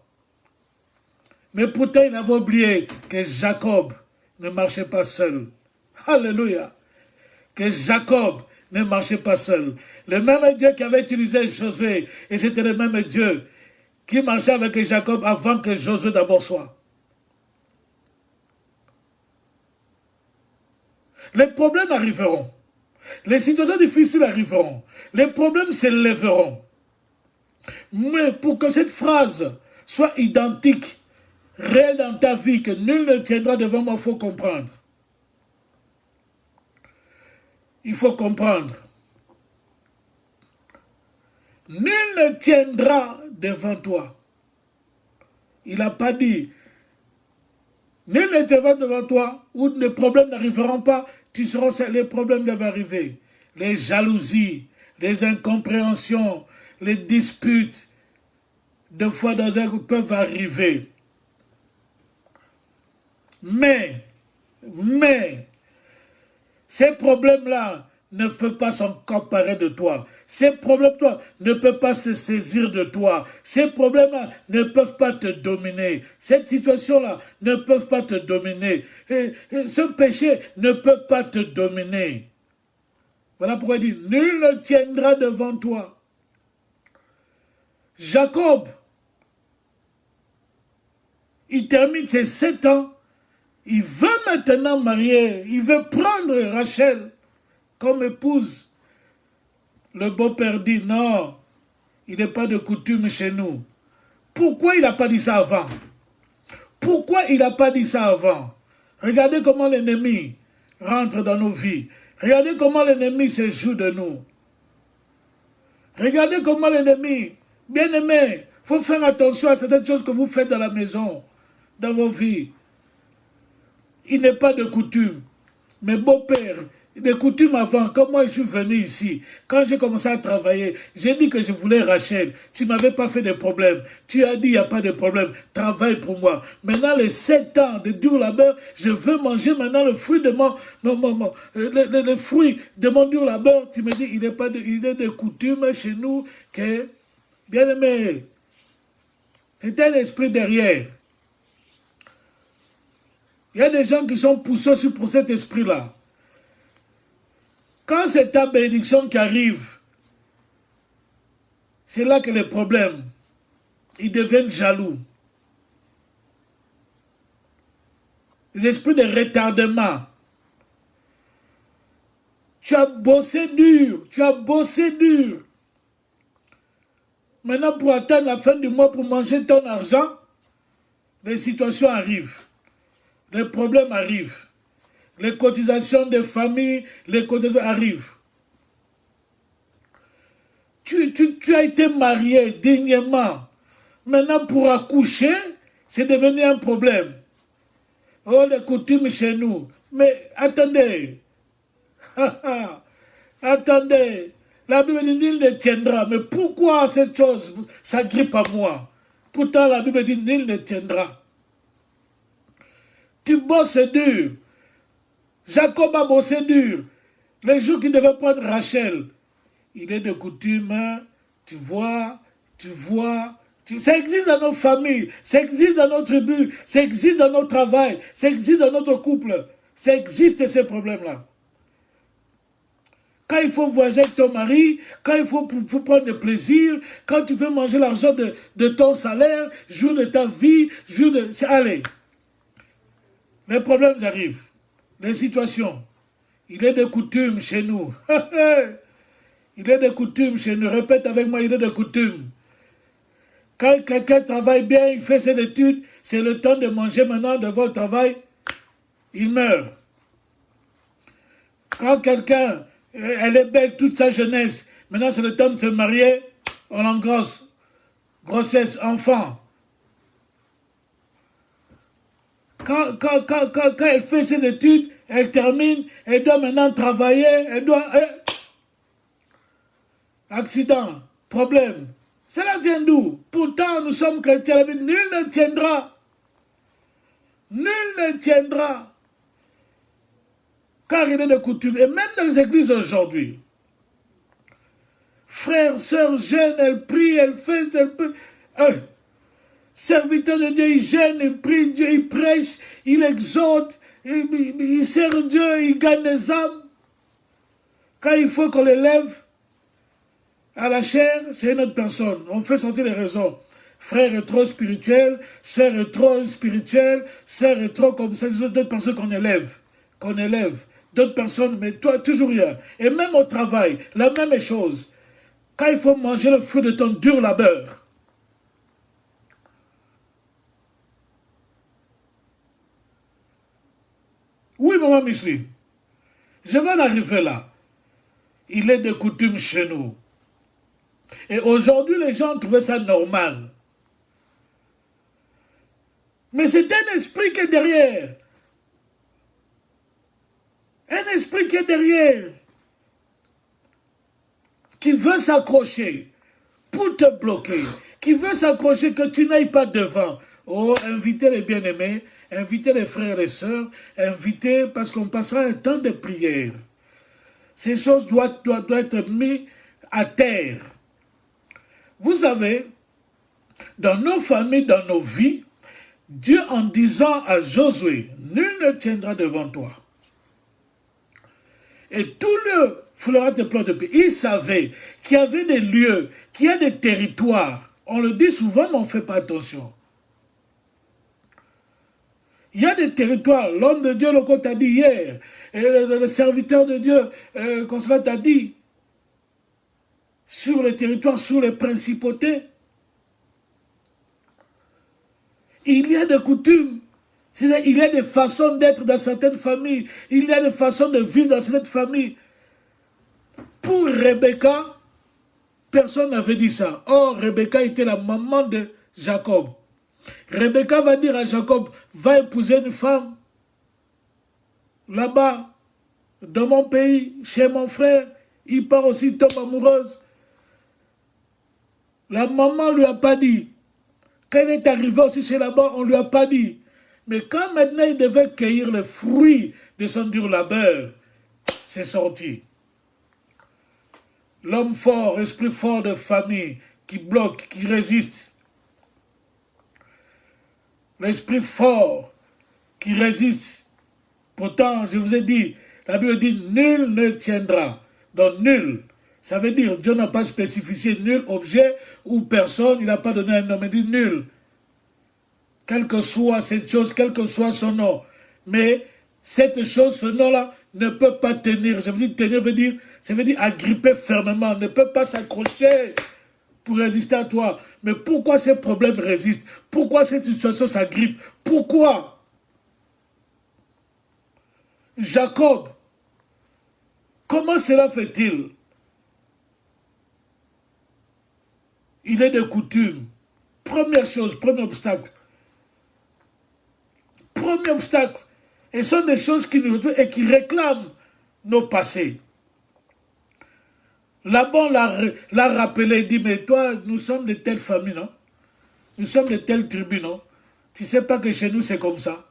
A: Mais pourtant, il avait oublié que Jacob ne marchait pas seul. Alléluia. Que Jacob ne marchait pas seul. Le même Dieu qui avait utilisé Josué, et c'était le même Dieu qui marchait avec Jacob avant que Josué d'abord soit. Les problèmes arriveront. Les situations difficiles arriveront. Les problèmes s'élèveront. Mais pour que cette phrase soit identique, réelle dans ta vie, que nul ne tiendra devant moi, il faut comprendre. Il faut comprendre. Nul ne tiendra devant toi. Il n'a pas dit. Nul ne tiendra devant toi, où les problèmes n'arriveront pas, les problèmes doivent arriver. Les jalousies, les incompréhensions, les disputes, de fois dans un peuvent arriver. Mais, ces problèmes-là ne peuvent pas s'emparer de toi. Ces problèmes-là ne peuvent pas se saisir de toi. Ces problèmes-là ne peuvent pas te dominer. Cette situation-là ne peut pas te dominer. Ce péché ne peut pas te dominer. Voilà pourquoi il dit, nul ne tiendra devant toi. Jacob, il termine ses 7 ans. Il veut maintenant marier. Il veut prendre Rachel comme épouse. Le beau-père dit non, il n'est pas de coutume chez nous. Pourquoi il n'a pas dit ça avant? Pourquoi il n'a pas dit ça avant? Regardez comment l'ennemi rentre dans nos vies. Regardez comment l'ennemi se joue de nous. Regardez comment l'ennemi, bien-aimé, il faut faire attention à certaines choses que vous faites dans la maison, dans vos vies. Il n'est pas de coutume. Mais beau-père, des coutumes avant, quand moi je suis venu ici, quand j'ai commencé à travailler, j'ai dit que je voulais Rachel. Tu n'avais pas fait de problème. Tu as dit il n'y a pas de problème. Travaille pour moi. Maintenant, les 7 ans de dur labeur, je veux manger maintenant le fruit de le fruit de mon dur labeur. Tu me dis, il est de coutume chez nous que, bien aimé, c'est un esprit derrière. Il y a des gens qui sont poussés aussi pour cet esprit-là. Quand c'est ta bénédiction qui arrive, c'est là que les problèmes, ils deviennent jaloux. Les esprits de retardement. Tu as bossé dur, Maintenant, pour attendre la fin du mois pour manger ton argent, les situations arrivent. Les problèmes arrivent. Les cotisations des familles, les cotisations arrivent. Tu as été marié dignement. Maintenant, pour accoucher, c'est devenu un problème. Oh, les coutumes chez nous. Mais attendez. Attendez. La Bible dit, nul ne tiendra. Mais pourquoi cette chose s'agrippe à moi? Pourtant, la Bible dit, nul ne tiendra. Tu bosses dur. Jacob a bossé dur. Le jour qu'il devait prendre Rachel, il est de coutume, tu vois, ça existe dans nos familles, ça existe dans nos tribus, ça existe dans notre travail, ça existe dans notre couple, ça existe ces problèmes-là. Quand il faut voyager avec ton mari, quand il faut prendre du plaisir, quand tu veux manger l'argent de ton salaire, jour de ta vie, allez. Les problèmes arrivent, les situations. Il est de coutume chez nous. Il est de coutume chez nous. Répète avec moi, il est de coutume. Quand quelqu'un travaille bien, il fait ses études, c'est le temps de manger maintenant de votre travail, il meurt. Quand quelqu'un, elle est belle toute sa jeunesse, maintenant c'est le temps de se marier, on l'engrosse. Grossesse, enfant. Quand elle fait ses études, elle termine, elle doit maintenant travailler, accident, problème. Cela vient d'où? Pourtant, nous sommes chrétiens, nul ne tiendra. Nul ne tiendra. Car il est de coutume. Et même dans les églises aujourd'hui, frères, sœurs, jeunes, elles prient, elles font, serviteur de Dieu, il gêne, il prie Dieu, il prêche, il exhorte, il sert Dieu, il gagne les âmes. Quand il faut qu'on les lève à la chair, c'est une autre personne. On fait sentir les raisons. Frère est trop spirituel, sœur est trop spirituelle, sœur est trop comme ça. C'est d'autres personnes qu'on élève. D'autres personnes, mais toi, toujours rien. Et même au travail, la même chose. Quand il faut manger le fruit de ton dur labeur, oui, maman Micheline, je vais en arriver là. Il est de coutume chez nous. Et aujourd'hui, les gens trouvaient ça normal. Mais c'est un esprit qui est derrière. Un esprit qui est derrière. Qui veut s'accrocher pour te bloquer, qui veut s'accrocher que tu n'ailles pas devant. Oh, invitez les bien-aimés, invitez les frères et les sœurs, invitez parce qu'on passera un temps de prière. Ces choses doivent être mises à terre. Vous savez, dans nos familles, dans nos vies, Dieu en disant à Josué, nul ne tiendra devant toi. Et tout le foulera tes plans de paix. Il savait qu'il y avait des lieux, qu'il y a des territoires. On le dit souvent, mais on ne fait pas attention. Il y a des territoires, l'homme de Dieu, le côté t'a dit hier, et le serviteur de Dieu, comme cela t'a dit, sur les territoires, sur les principautés, il y a des coutumes, il y a des façons d'être dans certaines familles, il y a des façons de vivre dans certaines familles. Pour Rebecca, personne n'avait dit ça. Or, Rebecca était la maman de Jacob. Rebecca va dire à Jacob, va épouser une femme là-bas, dans mon pays, chez mon frère. Il part aussi, tombe amoureuse. La maman ne lui a pas dit. Quand il est arrivé aussi chez là-bas, on ne lui a pas dit. Mais quand maintenant il devait cueillir le fruit de son dur labeur, c'est sorti. L'homme fort, esprit fort de famille, qui bloque, qui résiste. L'esprit fort qui résiste. Pourtant, je vous ai dit, la Bible dit, nul ne tiendra. Donc nul, ça veut dire, Dieu n'a pas spécifié nul objet ou personne, il n'a pas donné un nom, il dit nul. Quelle que soit cette chose, quel que soit son nom. Mais cette chose, ce nom-là, ne peut pas tenir. Je veux dire, tenir ça veut dire agripper fermement, ne peut pas s'accrocher pour résister à toi. Mais pourquoi ces problèmes résistent? Pourquoi cette situation s'agrippe? Pourquoi? Jacob, comment cela fait-il? Il est de coutume. Première chose, premier obstacle. Premier obstacle. Et ce sont des choses qui nous et qui réclament nos passés. Laban l'a rappelé, il dit, mais toi, nous sommes de telle famille, non? Nous sommes de telle tribu, non? Tu ne sais pas que chez nous, c'est comme ça.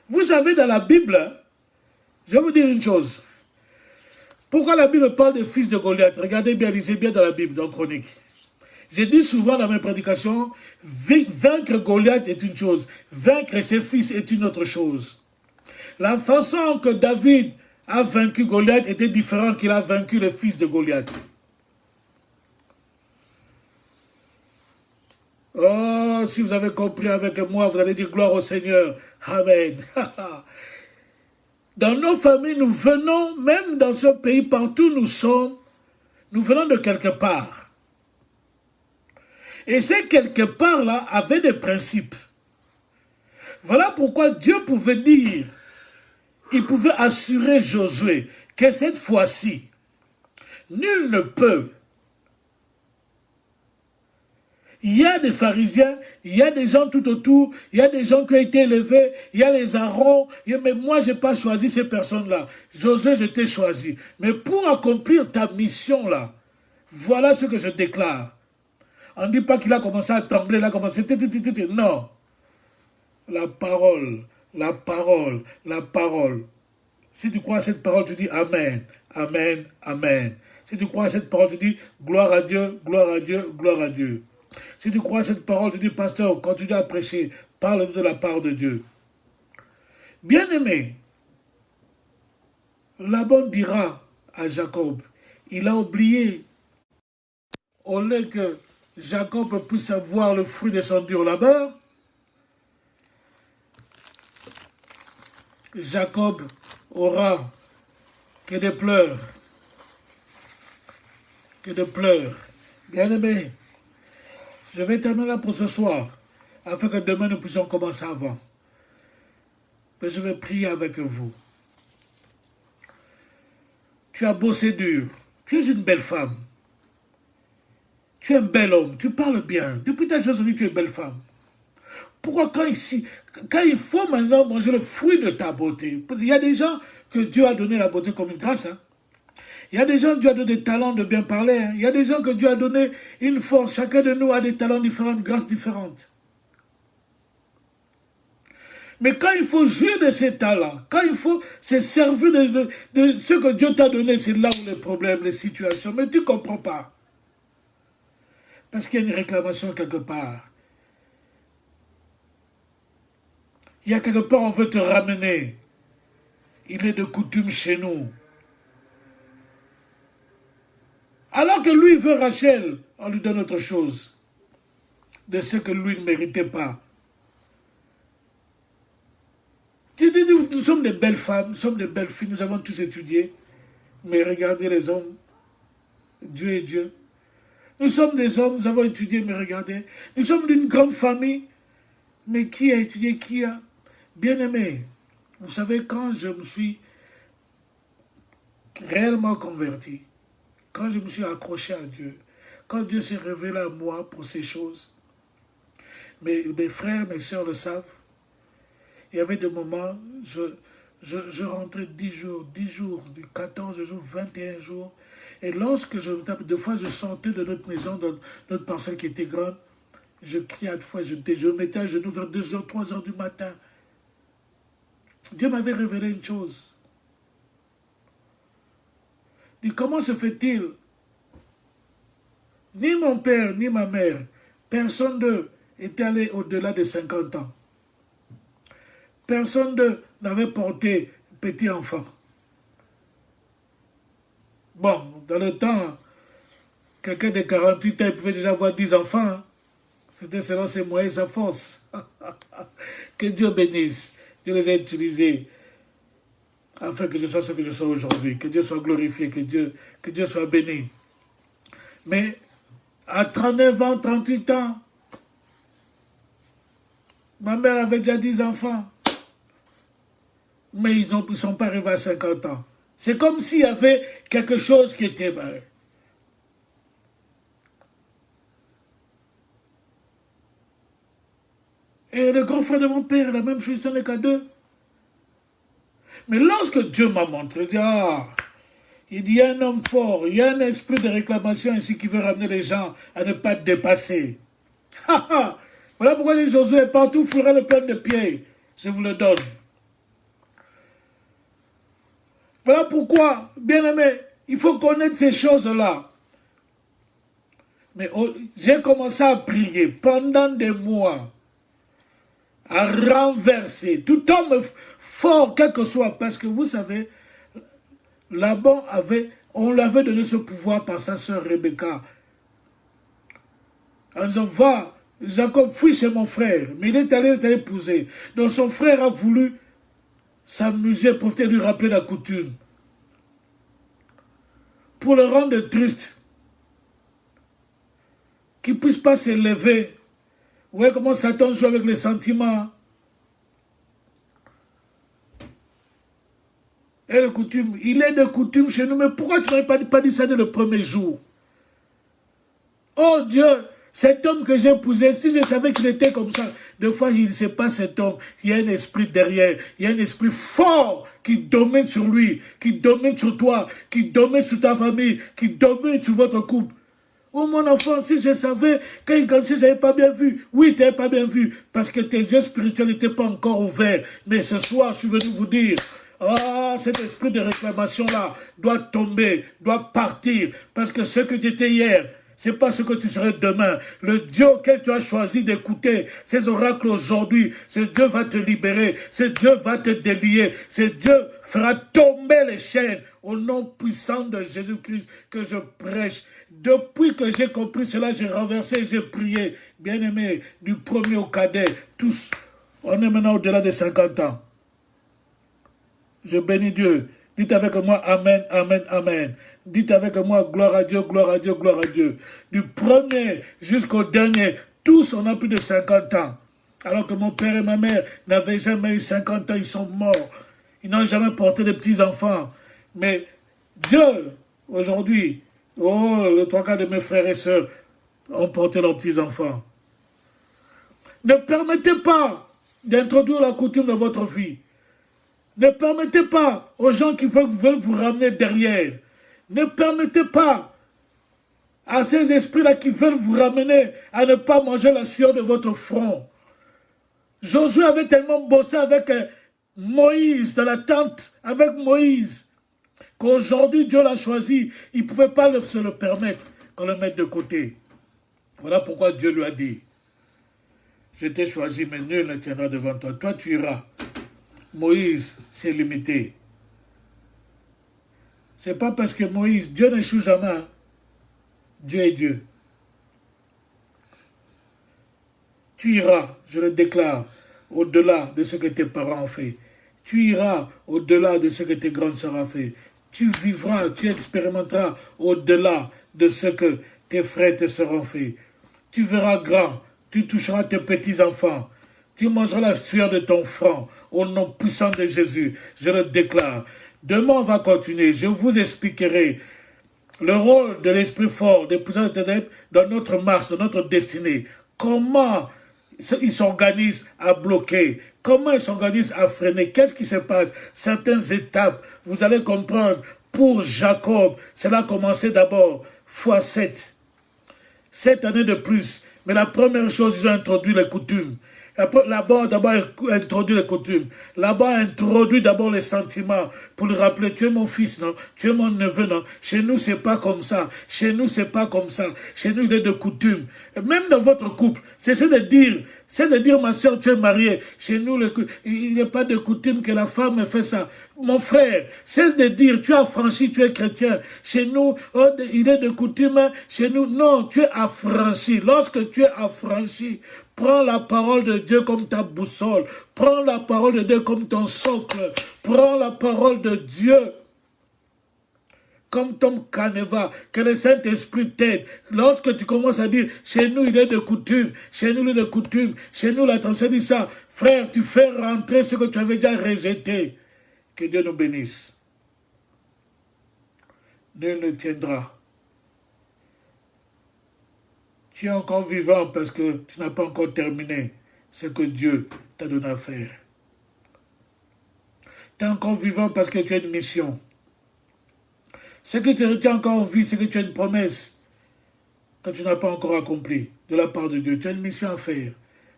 A: Vous savez, dans la Bible, je vais vous dire une chose. Pourquoi la Bible parle des fils de Goliath? Regardez bien, lisez bien dans la Bible, dans Chronique. J'ai dit souvent dans mes prédications, vaincre Goliath est une chose, vaincre ses fils est une autre chose. La façon que David a vaincu Goliath était différente qu'il a vaincu le fils de Goliath. Oh, si vous avez compris avec moi, vous allez dire gloire au Seigneur. Amen. Dans nos familles, nous venons, même dans ce pays, partout où nous sommes, nous venons de quelque part. Et ces quelque part-là avaient des principes. Voilà pourquoi Dieu pouvait dire, il pouvait assurer Josué que cette fois-ci, nul ne peut. Il y a des pharisiens, il y a des gens tout autour, il y a des gens qui ont été élevés, il y a les Aaron, mais moi je n'ai pas choisi ces personnes-là. Josué, je t'ai choisi. Mais pour accomplir ta mission-là, voilà ce que je déclare. On ne dit pas qu'il a commencé à trembler, il a commencé... Non. La parole, la parole, la parole. Si tu crois à cette parole, tu dis Amen, Amen, Amen. Si tu crois à cette parole, tu dis gloire à Dieu, gloire à Dieu, gloire à Dieu. Si tu crois à cette parole, tu dis pasteur, continue à prêcher, parle de la part de Dieu. Bien-aimé, Laban dira à Jacob, il a oublié, au lieu que Jacob puisse avoir le fruit de son dur labeur, Jacob aura que des pleurs. Que de pleurs. Bien-aimé, je vais terminer là pour ce soir, afin que demain nous puissions commencer avant. Mais je vais prier avec vous. Tu as bossé dur. Tu es une belle femme. Tu es un bel homme. Tu parles bien. Depuis ta jeunesse, tu es une belle femme. Pourquoi quand il faut maintenant manger le fruit de ta beauté? Il y a des gens que Dieu a donné la beauté comme une grâce. Hein. Il y a des gens que Dieu a donné des talents de bien parler. Hein. Il y a des gens que Dieu a donné une force. Chacun de nous a des talents différents, une grâce différente. Mais quand il faut jouir de ces talents, quand il faut se servir de ce que Dieu t'a donné, c'est là où les problèmes, les situations. Mais tu ne comprends pas. Parce qu'il y a une réclamation quelque part. Il y a quelque part, on veut te ramener. Il est de coutume chez nous. Alors que lui veut Rachel, on lui donne autre chose. De ce que lui ne méritait pas. Nous sommes des belles femmes, nous sommes des belles filles, nous avons tous étudié. Mais regardez les hommes. Dieu est Dieu. Nous sommes des hommes, nous avons étudié, mais regardez. Nous sommes d'une grande famille. Mais qui a étudié, qui a bien-aimé? Vous savez, quand je me suis réellement converti, quand je me suis accroché à Dieu, quand Dieu s'est révélé à moi pour ces choses, mes frères, mes sœurs le savent, il y avait des moments, je rentrais 10 jours, 14 jours, 21 jours, et lorsque je me tape, des fois je sortais de notre maison, dans notre parcelle qui était grande, je criais à deux fois, je me mettais à genoux vers 2 heures, 3 heures du matin. Dieu m'avait révélé une chose. Il dit, comment se fait-il? Ni mon père, ni ma mère, personne d'eux était allé au-delà de 50 ans. Personne d'eux n'avait porté petit enfant. Bon, dans le temps, quelqu'un de 48 ans, il pouvait déjà avoir 10 enfants. Hein. C'était selon ses moyens, sa force. Que Dieu bénisse. Dieu les a utilisés afin que je sois ce que je sois aujourd'hui. Que Dieu soit glorifié, que Dieu soit béni. Mais à 39 ans, 38 ans, ma mère avait déjà 10 enfants. Mais ils ne sont pas arrivés à 50 ans. C'est comme s'il y avait quelque chose qui était... Et le grand frère de mon père, la même chose, il n'est qu'à 2. Mais lorsque Dieu m'a montré, il dit, il y a un homme fort, il y a un esprit de réclamation ici qui veut ramener les gens à ne pas te dépasser. Voilà pourquoi les Josué, partout, fera le plein de pieds. Je vous le donne. Voilà pourquoi, bien aimé, il faut connaître ces choses-là. Mais j'ai commencé à prier pendant des mois, à renverser tout homme fort, quel que soit, parce que vous savez, Laban on l'avait donné ce pouvoir par sa sœur Rebecca. En disant, va, Jacob, fuis chez mon frère, mais il est allé épouser. Donc son frère a voulu s'amuser pour peut-être lui rappeler la coutume. Pour le rendre triste. Qu'il ne puisse pas s'élever. Vous voyez comment Satan joue avec les sentiments. Et le coutume, il est de coutume chez nous, mais pourquoi tu n'avais pas dit ça dès le premier jour? Oh Dieu, cet homme que j'ai épousé, si je savais qu'il était comme ça, des fois, il ne sait pas cet homme. Il y a un esprit derrière. Il y a un esprit fort qui domine sur lui, qui domine sur toi, qui domine sur ta famille, qui domine sur votre couple. Oh mon enfant, si je savais, quand il grandissait, je n'avais pas bien vu. Oui, tu n'avais pas bien vu, parce que tes yeux spirituels n'étaient pas encore ouverts. Mais ce soir, je suis venu vous dire, cet esprit de réclamation-là doit tomber, doit partir, parce que ce que tu étais hier, c'est pas ce que tu serais demain. Le Dieu auquel tu as choisi d'écouter, ces oracles aujourd'hui, ce Dieu va te libérer, ce Dieu va te délier, ce Dieu fera tomber les chaînes au nom puissant de Jésus-Christ que je prêche. Depuis que j'ai compris cela, j'ai renversé, j'ai prié. Bien-aimés, du premier au cadet, tous, on est maintenant au-delà de 50 ans. Je bénis Dieu. Dites avec moi, Amen, Amen, Amen. Dites avec moi, gloire à Dieu, gloire à Dieu, gloire à Dieu. Du premier jusqu'au dernier, tous on a plus de 50 ans. Alors que mon père et ma mère n'avaient jamais eu 50 ans, ils sont morts. Ils n'ont jamais porté de petits-enfants. Mais Dieu, aujourd'hui, le 3 quarts de mes frères et sœurs ont porté leurs petits-enfants. Ne permettez pas d'introduire la coutume dans votre vie. Ne permettez pas aux gens qui veulent vous ramener derrière. Ne permettez pas à ces esprits-là qui veulent vous ramener à ne pas manger la sueur de votre front. Josué avait tellement bossé avec Moïse, dans la tente, avec Moïse, qu'aujourd'hui Dieu l'a choisi. Il ne pouvait pas se le permettre qu'on le mette de côté. Voilà pourquoi Dieu lui a dit, je t'ai choisi, mais nul ne tiendra devant toi. Toi, tu iras. Moïse, c'est limité. C'est pas parce que Moïse, Dieu n'échoue jamais. Dieu est Dieu. Tu iras, je le déclare, au-delà de ce que tes parents ont fait. Tu iras au-delà de ce que tes grandes sœurs ont fait. Tu vivras, tu expérimenteras au-delà de ce que tes frères et tes sœurs ont fait. Tu verras grand, tu toucheras tes petits-enfants. Tu mangeras la sueur de ton front au nom puissant de Jésus. Je le déclare. Demain, on va continuer. Je vous expliquerai le rôle de l'esprit fort, des puissants de ténèbres dans notre marche, dans notre destinée. Comment ils s'organisent à bloquer, comment ils s'organisent à freiner, qu'est-ce qui se passe, certaines étapes, vous allez comprendre. Pour Jacob, cela a commencé d'abord fois 7. 7 années de plus. Mais la première chose, ils ont introduit les coutumes. Là-bas, d'abord, introduit les coutumes. Là-bas, introduit d'abord les sentiments pour lui rappeler, tu es mon fils, non? Tu es mon neveu, non? Chez nous, c'est pas comme ça. Chez nous, c'est pas comme ça. Chez nous, il y a de coutumes. Et même dans votre couple, c'est de dire, ma soeur, tu es mariée. Chez nous, il n'y a pas de coutume que la femme fait ça. Mon frère, cesse de dire, tu es affranchi, tu es chrétien. Chez nous, oh, il est de coutume. Chez nous, non, tu es affranchi. Lorsque tu es affranchi, prends la parole de Dieu comme ta boussole. Prends la parole de Dieu comme ton socle. Prends la parole de Dieu comme ton canevas. Que le Saint-Esprit t'aide. Lorsque tu commences à dire, chez nous il est de coutume, chez nous il est de coutume, chez nous la tradition dit ça, frère, tu fais rentrer ce que tu avais déjà rejeté. Que Dieu nous bénisse. Nul ne tiendra. Tu es encore vivant parce que tu n'as pas encore terminé ce que Dieu t'a donné à faire. Tu es encore vivant parce que tu as une mission. Ce qui te retient encore en vie, c'est que tu as une promesse que tu n'as pas encore accomplie de la part de Dieu. Tu as une mission à faire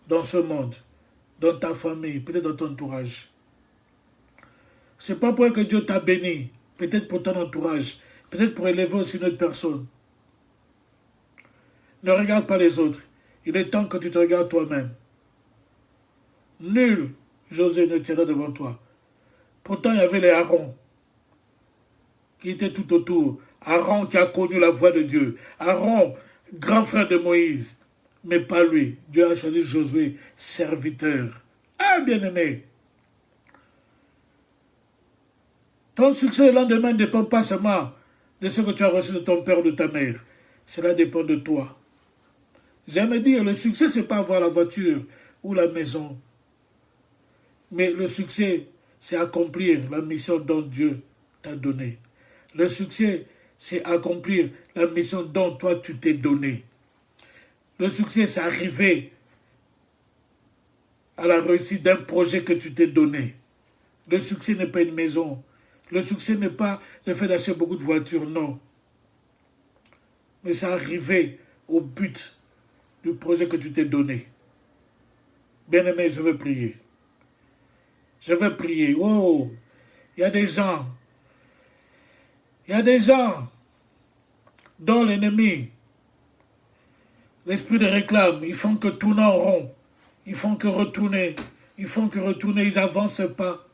A: dans ce monde, dans ta famille, peut-être dans ton entourage. Ce n'est pas pour que Dieu t'a béni, peut-être pour ton entourage, peut-être pour élever aussi une autre personne. Ne regarde pas les autres. Il est temps que tu te regardes toi-même. Nul, Josué, ne tiendra devant toi. Pourtant, il y avait les Aaron qui étaient tout autour. Aaron qui a connu la voix de Dieu. Aaron, grand frère de Moïse. Mais pas lui. Dieu a choisi Josué, serviteur. Ah, bien-aimé. Ton succès le lendemain ne dépend pas seulement de ce que tu as reçu de ton père ou de ta mère. Cela dépend de toi. J'aime dire, le succès, ce n'est pas avoir la voiture ou la maison. Mais le succès, c'est accomplir la mission dont Dieu t'a donnée. Le succès, c'est accomplir la mission dont toi tu t'es donné. Le succès, c'est arriver à la réussite d'un projet que tu t'es donné. Le succès n'est pas une maison. Le succès n'est pas le fait d'acheter beaucoup de voitures, non. Mais c'est arriver au but du projet que tu t'es donné. Bien-aimé, je veux prier. Je veux prier. Oh, il y a des gens dont l'ennemi, l'esprit de réclame, ils font que tourner en rond. Ils font que retourner. Ils n'avancent pas.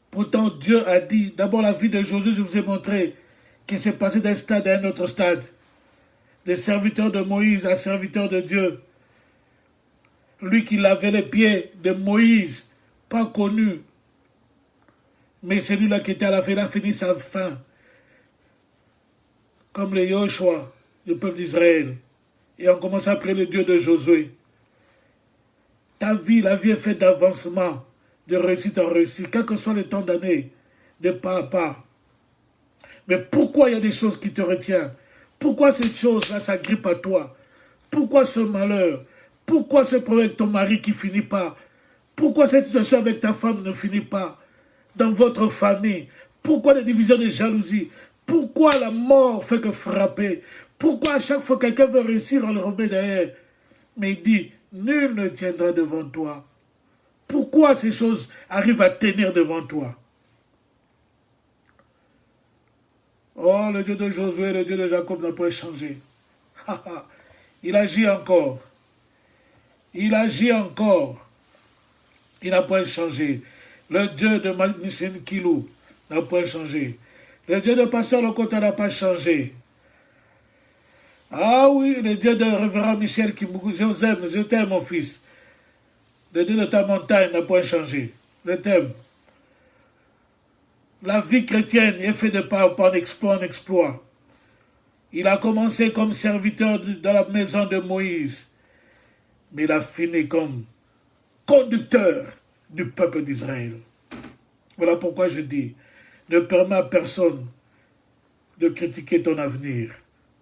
A: Pourtant, Dieu a dit, d'abord la vie de Josué, je vous ai montré qu'il s'est passé d'un stade à un autre stade. De serviteur de Moïse à serviteur de Dieu. Lui qui lavait les pieds de Moïse, pas connu. Mais celui-là qui était à la fin, il a fini sa fin. Comme les Yoshua, le peuple d'Israël. Et on commence à appeler le Dieu de Josué. Ta vie, la vie est faite d'avancement, de réussite en réussite, quel que soit le temps d'année, de pas à pas. Mais pourquoi il y a des choses qui te retiennent? Pourquoi cette chose-là s'agrippe à toi? Pourquoi ce malheur? Pourquoi ce problème avec ton mari qui ne finit pas? Pourquoi cette situation avec ta femme ne finit pas? Dans votre famille, pourquoi les divisions de jalousie? Pourquoi la mort fait que frapper? Pourquoi à chaque fois que quelqu'un veut réussir, on le remet derrière? Mais il dit, nul ne tiendra devant toi. Pourquoi ces choses arrivent à tenir devant toi? Oh, le Dieu de Josué, le Dieu de Jacob n'a pas changé. Il agit encore. Il agit encore. Il n'a pas changé. Le Dieu de Nissim Kilou n'a pas changé. Le Dieu de Pasteur Lokota n'a pas changé. Ah oui, le Dieu de Révérend Michel Kimboukou, je t'aime mon fils. Le Dieu de ta montagne n'a pas changé. Je t'aime. La vie chrétienne est faite de pas en exploit. Il a commencé comme serviteur dans la maison de Moïse, mais il a fini comme conducteur du peuple d'Israël. Voilà pourquoi je dis, ne permets à personne de critiquer ton avenir,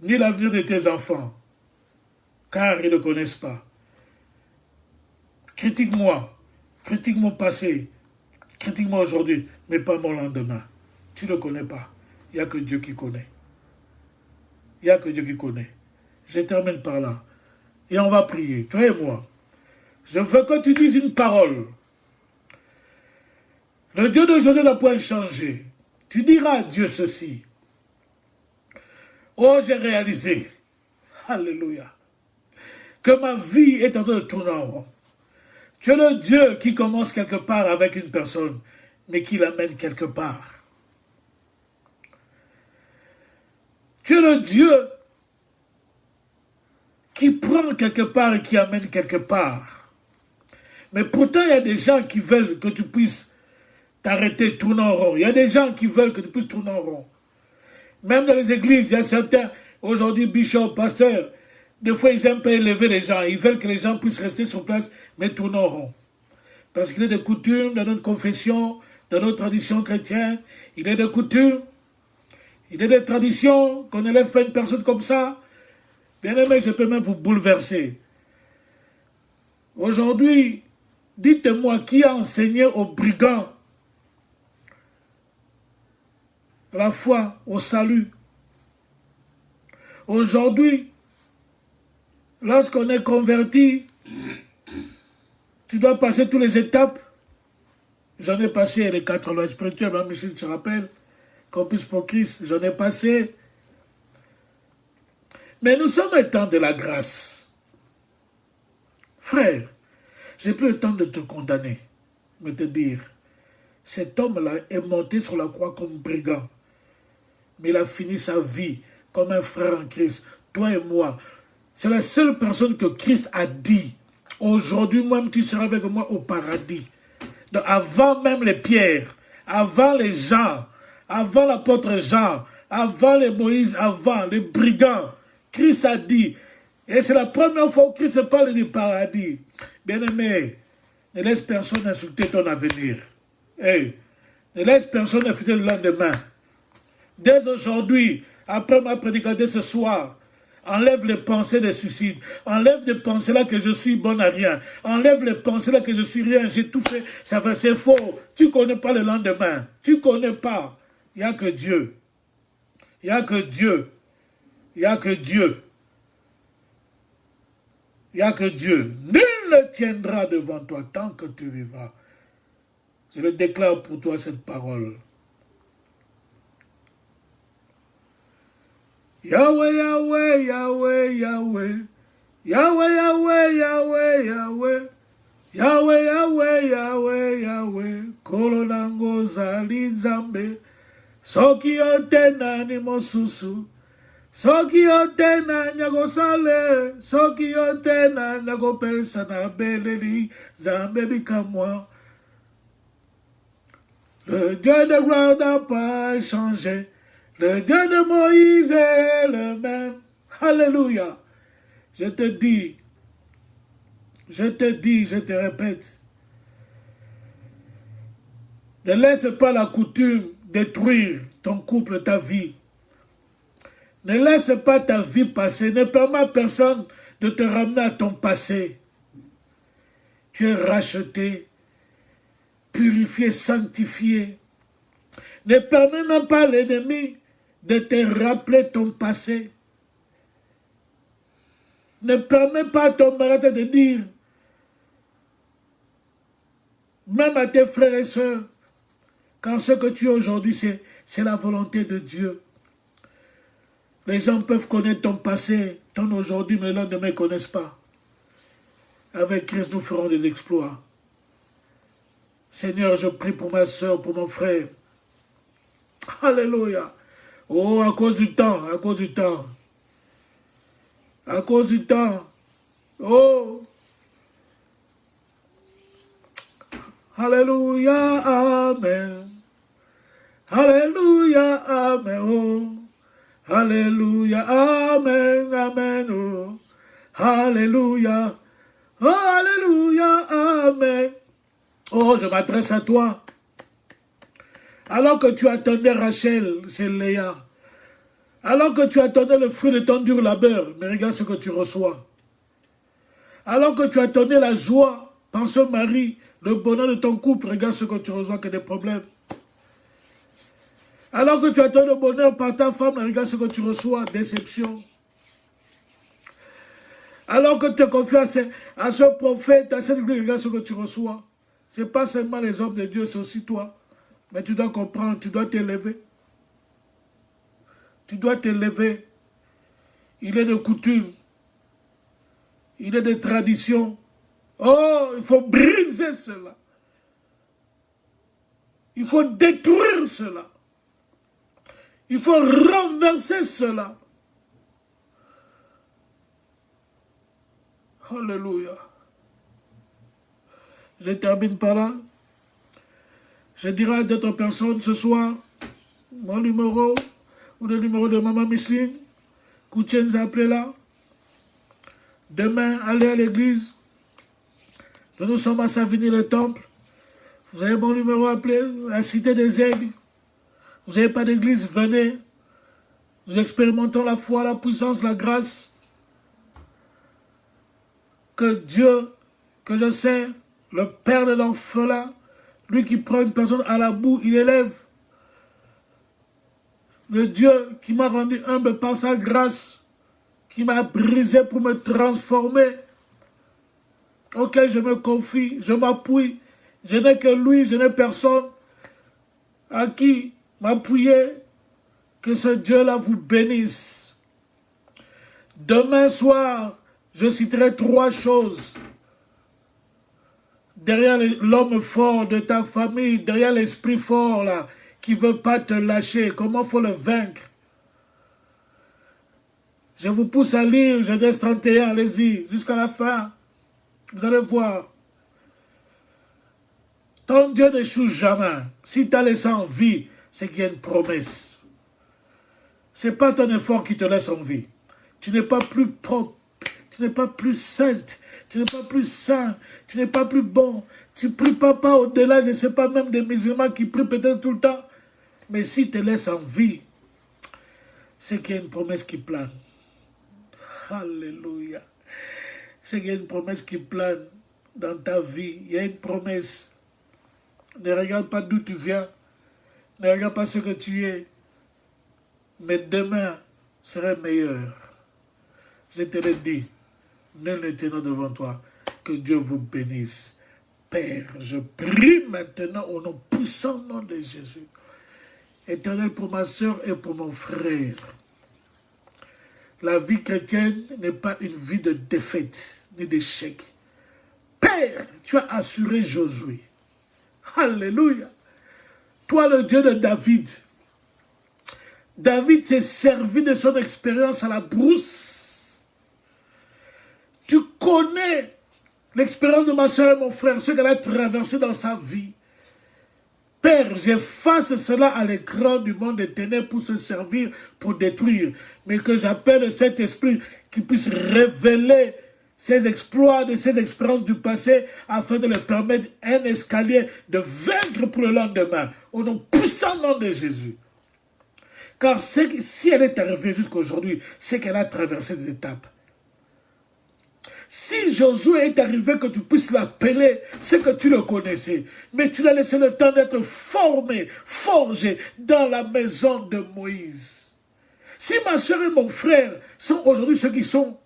A: ni l'avenir de tes enfants, car ils ne connaissent pas. Critique-moi, critique mon passé, critique-moi aujourd'hui, mais pas mon lendemain. Tu ne connais pas. Il n'y a que Dieu qui connaît. Il n'y a que Dieu qui connaît. Je termine par là. Et on va prier, toi et moi. Je veux que tu dises une parole. Le Dieu de Josué n'a point changé. Tu diras à Dieu ceci. Oh, j'ai réalisé, alléluia, que ma vie est en train de tourner en rond. Tu es le Dieu qui commence quelque part avec une personne, mais qui l'amène quelque part. Tu es le Dieu qui prend quelque part et qui amène quelque part. Mais pourtant, il y a des gens qui veulent que tu puisses t'arrêter, tourner en rond. Il y a des gens qui veulent que tu puisses tourner en rond. Même dans les églises, il y a certains, aujourd'hui, bishops, pasteurs, des fois, ils aiment pas élever les gens. Ils veulent que les gens puissent rester sur place, mais tourner en rond. Parce qu'il est de coutume dans notre confession, dans notre tradition chrétienne, il est de coutume, il est de tradition qu'on élève pas une personne comme ça. Bien aimé, je peux même vous bouleverser. Aujourd'hui, dites-moi qui a enseigné aux brigands la foi, au salut. Aujourd'hui, lorsqu'on est converti, tu dois passer toutes les étapes. J'en ai passé les 4 lois spirituelles, même si tu te rappelles, Campus pour Christ, j'en ai passé. Mais nous sommes au temps de la grâce. Frère, j'ai plus le temps de te condamner, mais te dire, cet homme-là est monté sur la croix comme brigand. Mais il a fini sa vie comme un frère en Christ. Toi et moi, c'est la seule personne que Christ a dit, aujourd'hui même tu seras avec moi au paradis. Donc, avant même les pierres, avant les gens, avant l'apôtre Jean, avant les Moïse, avant les brigands, Christ a dit, et c'est la première fois où Christ parle du paradis. Bien-aimé, ne laisse personne insulter ton avenir. Hey, ne laisse personne insulter le lendemain. Dès aujourd'hui, après ma prédication ce soir, enlève les pensées de suicide. Enlève les pensées là que je suis bon à rien. Enlève les pensées là que je suis rien, j'ai tout fait. Ça va, c'est faux. Tu ne connais pas le lendemain. Tu ne connais pas. Il n'y a que Dieu. Il n'y a que Dieu. Il n'y a que Dieu. Il n'y a que Dieu. Nul ne tiendra devant toi tant que tu vivras. Je le déclare pour toi cette parole. Yahweh, Yahweh, Yahweh, Yahweh. Yahweh, Yahweh, Yahweh, Yahweh. Yahweh, Yahweh, Yahweh, Yahweh. Kolonango zali nzambe. Soki yote nani mosusu. Soki yote na nyagosale. Soki yote na nyagopesa na beleli. Zambe bikamwa. Le Dieu de gloire n'a pas changé. Le Dieu de Moïse est le même. Alléluia. Je te dis, je te répète. Ne laisse pas la coutume détruire ton couple, ta vie. Ne laisse pas ta vie passer. Ne permets à personne de te ramener à ton passé. Tu es racheté, purifié, sanctifié. Ne permets même pas à l'ennemi de te rappeler ton passé. Ne permets pas à ton mari de dire, même à tes frères et sœurs, quand ce que tu es aujourd'hui, c'est la volonté de Dieu. Les gens peuvent connaître ton passé, ton aujourd'hui, mais l'un ne me connaissent pas. Avec Christ, nous ferons des exploits. Seigneur, je prie pour ma soeur, pour mon frère. Alléluia. Oh, à cause du temps, à cause du temps. À cause du temps. Oh. Alléluia, amen. Alléluia, amen. Oh. Alléluia, amen, amen. Oh. Alléluia. Oh, alléluia, amen. Oh, je m'adresse à toi. Alors que tu attendais Rachel, c'est Léa. Alors que tu attendais le fruit de ton dur labeur, mais regarde ce que tu reçois. Alors que tu attendais la joie par ce mari, le bonheur de ton couple, regarde ce que tu reçois, que des problèmes. Alors que tu attends le bonheur par ta femme, regarde ce que tu reçois, déception. Alors que tu te confies à ce prophète, à cette église, regarde ce que tu reçois. Ce n'est pas seulement les hommes de Dieu, c'est aussi toi. Mais tu dois comprendre, tu dois t'élever. Tu dois t'élever. Il est de coutume. Il est de tradition. Oh, il faut briser cela. Il faut détruire cela. Il faut renverser cela. Alléluia. Je termine par là. Je dirai à d'autres personnes ce soir, mon numéro, ou le numéro de Maman Micheline, Koutienza, appelez-la. Demain, allez à l'église. Nous sommes à Savigny-le-Temple. Vous avez mon numéro, appelé, la Cité des Aigles. Vous n'avez pas d'église, venez. Nous expérimentons la foi, la puissance, la grâce. Que Dieu, que je sais, le Père de l'orphelin, lui qui prend une personne à la boue, il élève. Le Dieu qui m'a rendu humble par sa grâce, qui m'a brisé pour me transformer, auquel je me confie, je m'appuie. Je n'ai que lui, je n'ai personne à qui m'appuyer. Que ce Dieu-là vous bénisse. Demain soir, je citerai 3 choses. Derrière l'homme fort de ta famille, derrière l'esprit fort là, qui ne veut pas te lâcher, comment il faut le vaincre? Je vous pousse à lire Genèse 31, allez-y, jusqu'à la fin. Vous allez voir. Ton Dieu n'échoue jamais. Si tu as laissé en vie, c'est qu'il y a une promesse. Ce n'est pas ton effort qui te laisse en vie. Tu n'es pas plus propre, tu n'es pas plus sainte, tu n'es pas plus saint, tu n'es pas plus bon. Tu ne pries pas au-delà, je ne sais pas, même des musulmans qui prient peut-être tout le temps. Mais si tu te laisses en vie, c'est qu'il y a une promesse qui plane. Alléluia. C'est qu'il y a une promesse qui plane dans ta vie. Il y a une promesse. Ne regarde pas d'où tu viens. Ne regarde pas ce que tu es. Mais demain serait meilleur. Je te le dis. Nul ne tenant devant toi. Que Dieu vous bénisse. Père, je prie maintenant au nom puissant nom de Jésus. Éternel pour ma soeur et pour mon frère. La vie chrétienne n'est pas une vie de défaite ni d'échec. Père, tu as assuré Josué. Alléluia. Toi, le Dieu de David. David s'est servi de son expérience à la brousse. Tu connais l'expérience de ma soeur et mon frère, ce qu'elle a traversé dans sa vie. Père, j'efface cela à l'écran du monde des ténèbres pour se servir, pour détruire. Mais que j'appelle cet esprit qui puisse révéler ces exploits, de ces expériences du passé, afin de leur permettre un escalier de vaincre pour le lendemain. Au nom puissant nom de Jésus. Car si elle est arrivée jusqu'à aujourd'hui, c'est qu'elle a traversé des étapes. Si Josué est arrivé que tu puisses l'appeler, c'est que tu le connaissais. Mais tu l'as laissé le temps d'être formé, forgé dans la maison de Moïse. Si ma soeur et mon frère sont aujourd'hui ceux qui sont,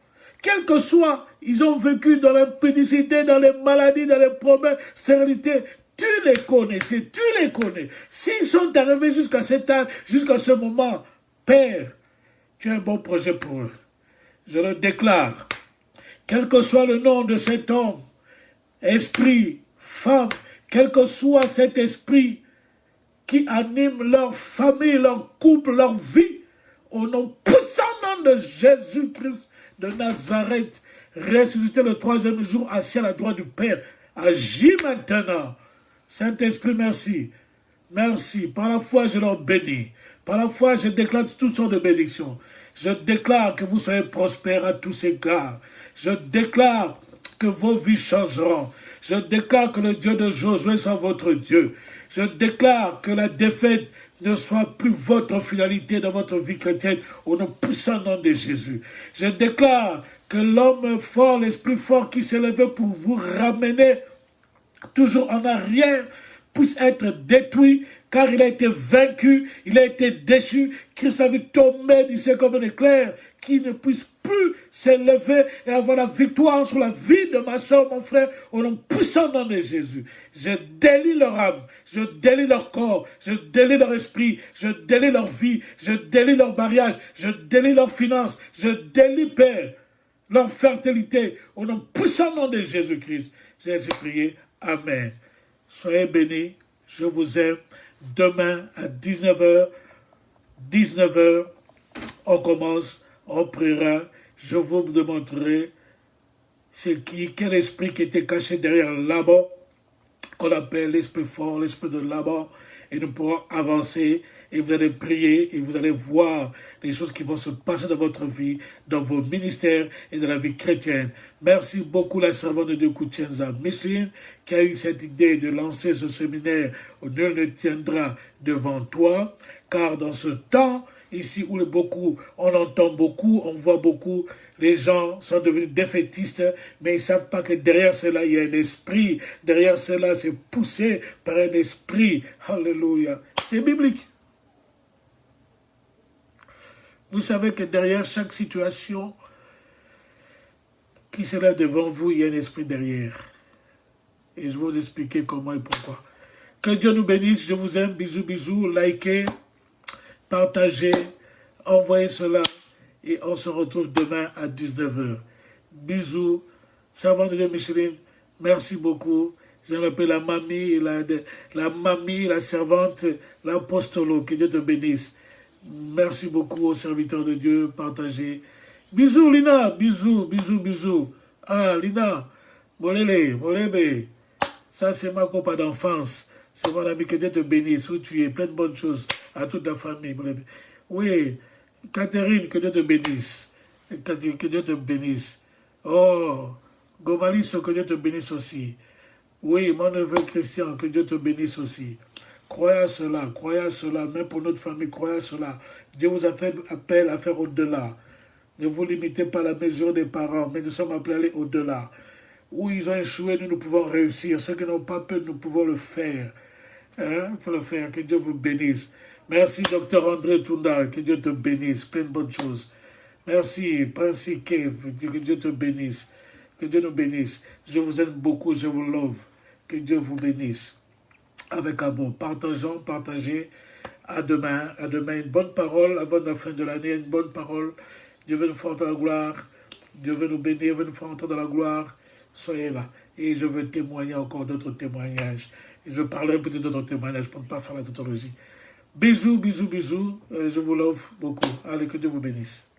A: quel que soit, ils ont vécu dans l'impudicité, dans les maladies, dans les problèmes, stérilité, tu les connaissais, tu les connais. S'ils sont arrivés jusqu'à cet âge, jusqu'à ce moment, Père, tu as un bon projet pour eux. Je le déclare. Quel que soit le nom de cet homme, esprit, femme, quel que soit cet esprit qui anime leur famille, leur couple, leur vie, au nom puissant de Jésus-Christ de Nazareth, ressuscité le 3e jour, assis à la droite du Père, agis maintenant. Saint-Esprit, merci. Merci. Par la foi, je leur bénis. Par la foi, je déclare toutes sortes de bénédictions. Je déclare que vous soyez prospères à tous égards. Je déclare que vos vies changeront. Je déclare que le Dieu de Josué soit votre Dieu. Je déclare que la défaite ne soit plus votre finalité dans votre vie chrétienne au nom puissant nom de Jésus. Je déclare que l'homme fort, l'esprit fort qui s'est levé pour vous ramener toujours en arrière, puisse être détruit, car il a été vaincu, il a été déchu, Christ a vu tomber du ciel comme un éclair, qui ne puisse plus s'élever et avoir la victoire sur la vie de ma soeur, mon frère, au nom puissant nom de Jésus. Je délie leur âme, je délie leur corps, je délie leur esprit, je délie leur vie, je délie leur mariage, je délie leurs finances, je délie, Père, leur fertilité, au nom puissant nom de Jésus-Christ. J'ai ainsi prié. Amen. Soyez bénis. Je vous aime. Demain à 19h, on commence, on priera. Je vous démontrerai quel esprit qui était caché derrière Laban, qu'on appelle l'esprit fort, l'esprit de Laban. Et nous pourrons avancer et vous allez prier et vous allez voir les choses qui vont se passer dans votre vie, dans vos ministères et dans la vie chrétienne. Merci beaucoup la servante de Dieu Koutienza Micheline qui a eu cette idée de lancer ce séminaire où nul ne tiendra devant toi, car dans ce temps ici où on entend beaucoup, on voit beaucoup, les gens sont devenus défaitistes, mais ils ne savent pas que derrière cela, il y a un esprit. Derrière cela, c'est poussé par un esprit. Alléluia. C'est biblique. Vous savez que derrière chaque situation qui se lève devant vous, il y a un esprit derrière. Et je vais vous expliquer comment et pourquoi. Que Dieu nous bénisse. Je vous aime. Bisous, bisous. Likez, partagez, envoyez cela. Et on se retrouve demain à 19h. Bisous. Servante de Dieu Micheline, merci beaucoup. Je l'appelle la mamie, la servante, l'apostolo. Que Dieu te bénisse. Merci beaucoup aux serviteurs de Dieu. Partagez. Bisous, Lina. Bisous, bisous, bisous. Ah, Lina. Molele, molebe. Ça, c'est ma copain d'enfance. C'est mon ami. Que Dieu te bénisse. Où tu es. Plein de bonnes choses à toute la famille. Molebe. Oui. Catherine, que Dieu te bénisse. Que Dieu te bénisse. Oh, Gomaliso, que Dieu te bénisse aussi. Oui, mon neveu Christian, que Dieu te bénisse aussi. Croyez à cela, même pour notre famille, croyez à cela. Dieu vous a fait appel à faire au-delà. Ne vous limitez pas à la mesure des parents, mais nous sommes appelés à aller au-delà. Où ils ont échoué, nous pouvons réussir. Ceux qui n'ont pas peur, nous pouvons le faire. Il faut le faire. Que Dieu vous bénisse. Merci, Dr André Tunda, que Dieu te bénisse, plein de bonnes choses. Merci, Prince Kev, que Dieu te bénisse, que Dieu nous bénisse. Je vous aime beaucoup, je vous love, que Dieu vous bénisse. Avec amour, partagez. À demain, une bonne parole avant la fin de l'année, une bonne parole. Dieu veut nous faire entendre la gloire, Dieu veut nous bénir, veut nous faire entendre la gloire. Soyez là. Et je veux témoigner encore d'autres témoignages. Et je parlerai peut-être d'autres témoignages pour ne pas faire la tautologie. Bisous, bisous, bisous. Je vous love beaucoup. Allez, que Dieu vous bénisse.